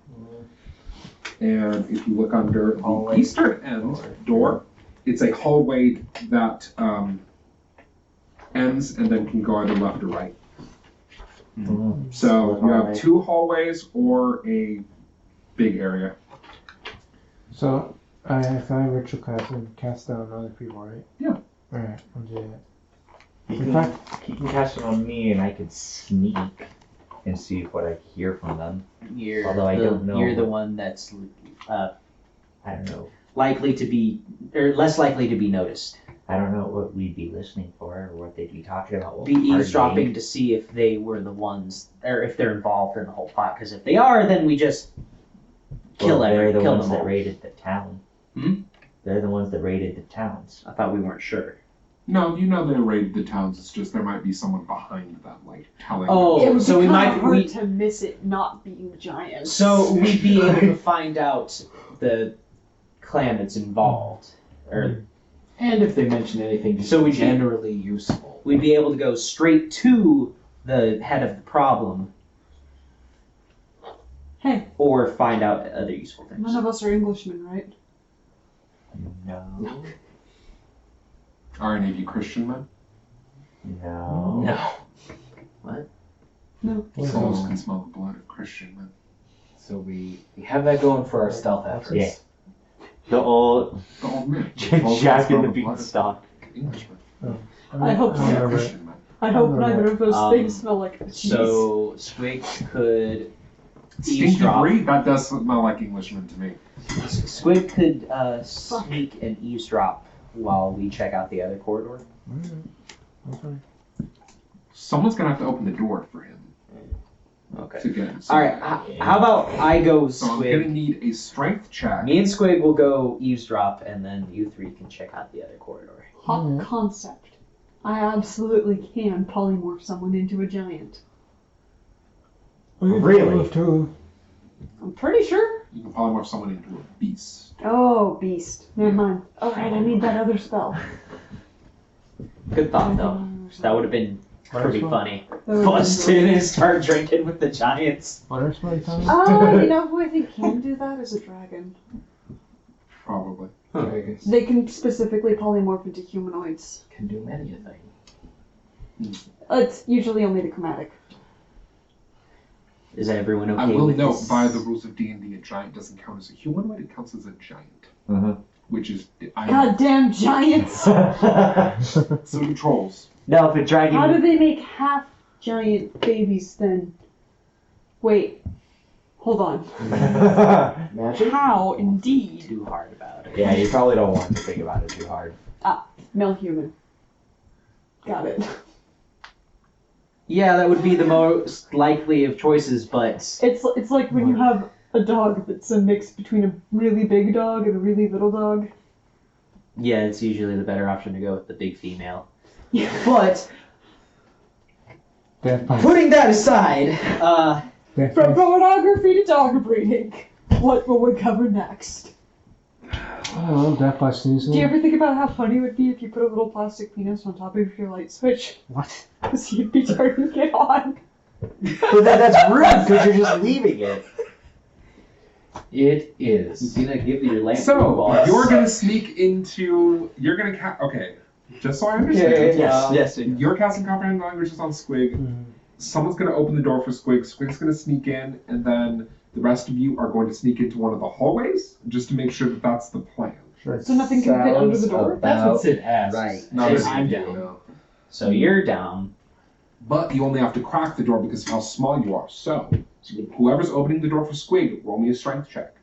And if you look under the eastern end door, it's a hallway that ends and then can go either left or right. So you have 2 hallways or a big area. So if I ritual cast and cast it on other people, right? Yeah. Alright, I'll do that. He can cast it on me, and I could sneak and see what I hear from them. Although I don't know. You're the one that's I don't know. likely to be, or less likely to be noticed. I don't know what we'd be listening for or what they'd be talking about. What Be part eavesdropping they- to see if they were the ones, or if they're involved in the whole plot. Because if they are, then we just kill they're the kill ones them that all. raided the town. Hmm? They're the ones that raided the towns. I thought we weren't sure. No, you know they raided the towns. It's just there might be someone behind them, like telling. Oh, It would so be we kind might- of hard we- to miss it not being giants. So we'd be able to find out the clan that's involved, or And if they mention anything just So we- generally useful. we'd be able to go straight to the head of the problem, Hey, or find out other useful things. none of us are Englishmen, right? No. Are any of you Christian men? No. No. No. Souls can smell the blood of Christian men. So we have that going for our stealth efforts. Yeah. The old The old men. Jack and the Beanstalk. Englishmen. I hope so. Yeah, Christian men. I hope Oh, neither of those Um, things smell like cheese. So Squig could Stinky eavesdrop. breed? That does smell like Englishmen to me. Squig could sneak and eavesdrop while we check out the other corridor. Okay. Someone's gonna have to open the door for him Okay. to get him. All right. How about I go So I'm gonna Squig? need a strength check. Me and Squig will go eavesdrop, and then you 3 can check out the other corridor. Hot Yeah. concept. I absolutely can polymorph someone into a giant. Really? I'm pretty sure. You can polymorph someone into a beast. Oh, beast. Never mind. Alright, I need that other spell. Good thought, though. That would have been pretty First one? funny. That would've been Busted and start drinking with the giants. What are my time? You know who I think can do that is a dragon. Probably. Dragons They can specifically polymorph into humanoids. can do many a thing. It's usually only the chromatic. Is everyone okay I will with note, this? by the rules of D&D, a giant doesn't count as a humanoid, it counts as a giant. Mhm. Which is... Goddamn giants! So do trolls. Now, if a dragon. How do they make half giant babies then? Wait. Hold on. Magic? How, indeed? Too hard about it. Yeah, you probably don't want to think about it too hard. Male human. Got it. Yeah, that would be the most likely of choices, but It's like when you have a dog that's a mix between a really big dog and a really little dog. yeah, it's usually the better option to go with the big female. Yeah. But Death punch. putting that aside, Death From punch. pornography to dog breeding. What will we cover next? Oh, death by sneezing. Do you ever think about how funny it would be if you put a little plastic penis on top of your light switch? What? Because you'd be turning it on. But that's rude because you're just leaving it. It is. you're gonna give your lamp So, boss. you're gonna sneak into... You're gonna okay. Just so I understand. Yes. You're casting Comprehend Languages on Squig. Mhm. Someone's gonna open the door for Squig. Squig's gonna sneak in, and then the rest of you are going to sneak into one of the hallways, just to make sure that that's the plan. So nothing can fit under the door? That's what Sid asked. Right. No, Yes, that I'm you down. know. So you're down. But you only have to crack the door because of how small you are. So, whoever's opening the door for Squig, roll me a strength check.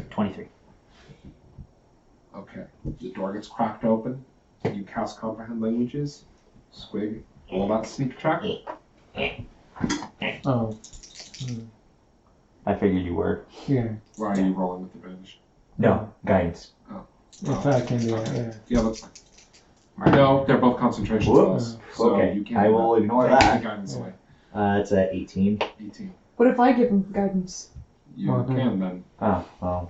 23. Okay. The door gets cracked open. You cast Comprehend Languages. Squig, roll that sneak check. Oh, I figured you were. yeah. Why are you rolling with advantage? No, guidance. If I can do that, yeah. Yeah, that's fine. No, they're both concentration Whoops. spells. So Okay, you can't I do will that. ignore Take that. the guidance away. It's at 18. 18. What if I give him guidance? You Okay. can then. Oh, well.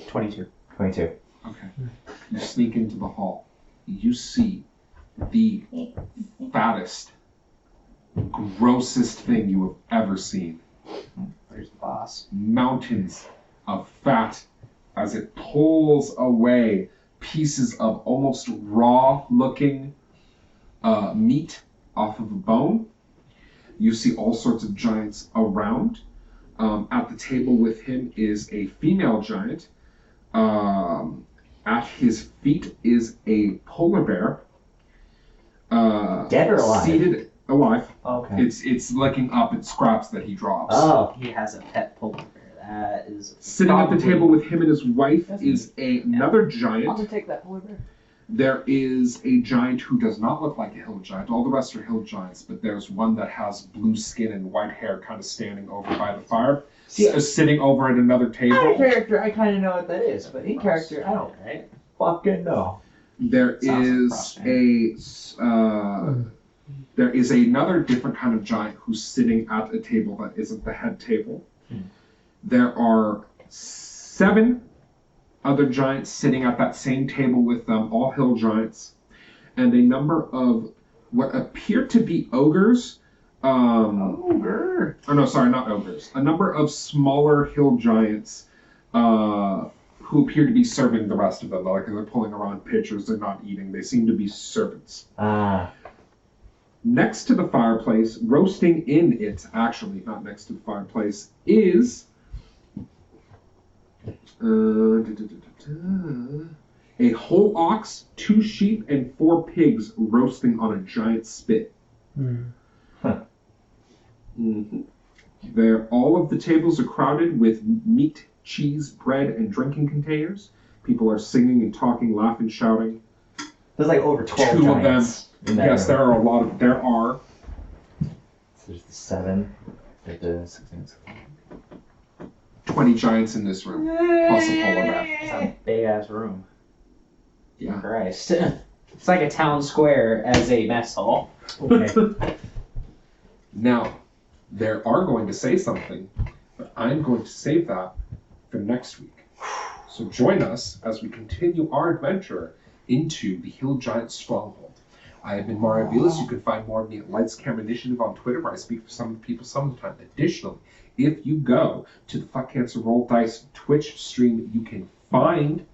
22. 22. Okay. You sneak into the hall. You see the fattest, grossest thing you have ever seen. There's the boss. Mountains of fat as it pulls away pieces of almost raw looking meat off of a bone. You see all sorts of giants around. At the table with him is a female giant. At his feet is a polar bear. Dead or alive? Seated alive. Okay. It's licking up at scraps that he drops. Oh. He has a pet polar bear. That is Sitting at the probably- table with him and his wife is another I'll giant. just take that polar bear. There is a giant who does not look like a hill giant. All the rest are hill giants, but there's one that has blue skin and white hair kind of standing over by the fire. See, Sitting over at another out of table. character, I kind of know what that is, but in character, I don't Right? fucking know. There Sounds like is there is another different kind of giant who's sitting at a table that isn't the head table. There are 7 other giants sitting at that same table with them, all hill giants, and a number of what appear to be ogres. Ogre. Oh no, sorry, not ogres. A number of smaller hill giants who appear to be serving the rest of them. Like they're pulling around pitchers, they're not eating. They seem to be servants. Next to the fireplace, roasting in it, actually, not next to the fireplace, is a whole ox, 2 sheep, and 4 pigs roasting on a giant spit. There, all of the tables are crowded with meat, cheese, bread, and drinking containers. People are singing and talking, laughing, shouting. There's like over 12 2 of them. giants in that Yes, room. there are a lot of. There are. So there's the 7. There's the 16. 20 giants in this room, plus a polar bear. It's a big ass room. Yeah. Christ. It's like a town square as a mess hall. Okay. Now, they are going to say something, but I'm going to save that for next week. So join us as we continue our adventure into the Hill Giant Stronghold. I have been Mario Vilas. You can find more of me at Lights Camera Initiative on Twitter, where I speak for some of the people some of the time. Additionally, if you go to the Fuck Cancer Roll Dice Twitch stream, you can find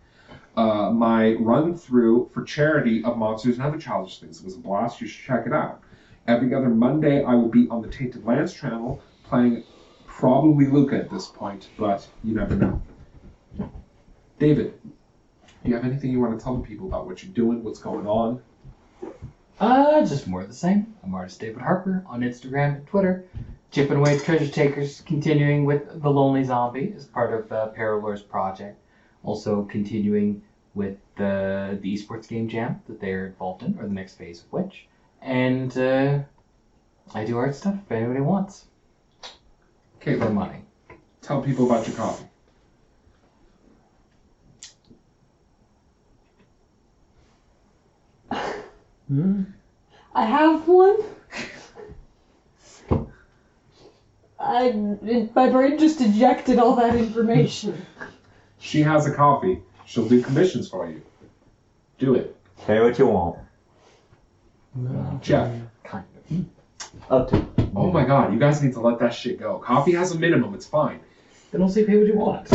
my run-through for charity of Monsters and Other Childish Things. It was a blast. You should check it out. Every other Monday, I will be on the Tainted Lands channel playing probably Luca at this point, but you never know. David, do you have anything you want to tell the people about what you're doing, what's going on? Just more of the same. I'm artist David Harper on Instagram and Twitter. Chipping away at Treasure Takers, continuing with The Lonely Zombie as part of the Parallors project. Also continuing with the esports game jam that they're involved in, or the next phase of which. And I do art stuff if anybody wants. For Caitlin, money. tell people about your coffee. I have one. My brain just ejected all that information. She has a coffee. She'll do commissions for you. Do it. Say what you want. Jeff. Kind of. Up to. Oh my god, you guys need to let that shit go. Coffee has a minimum, it's fine. Then don't say pay what you want.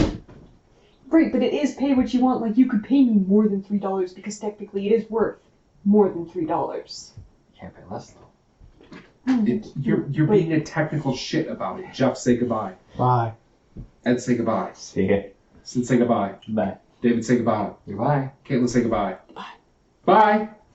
Right, but it is pay what you want. Like, you could pay me more than $3 because technically it is worth more than $3. You can't pay less though. You're being a technical shit about it. Jeff, say goodbye. Bye. Ed, say goodbye. See ya. Sid, say goodbye. Bye. David, say goodbye. Goodbye. Caitlin, say goodbye. Bye. Bye.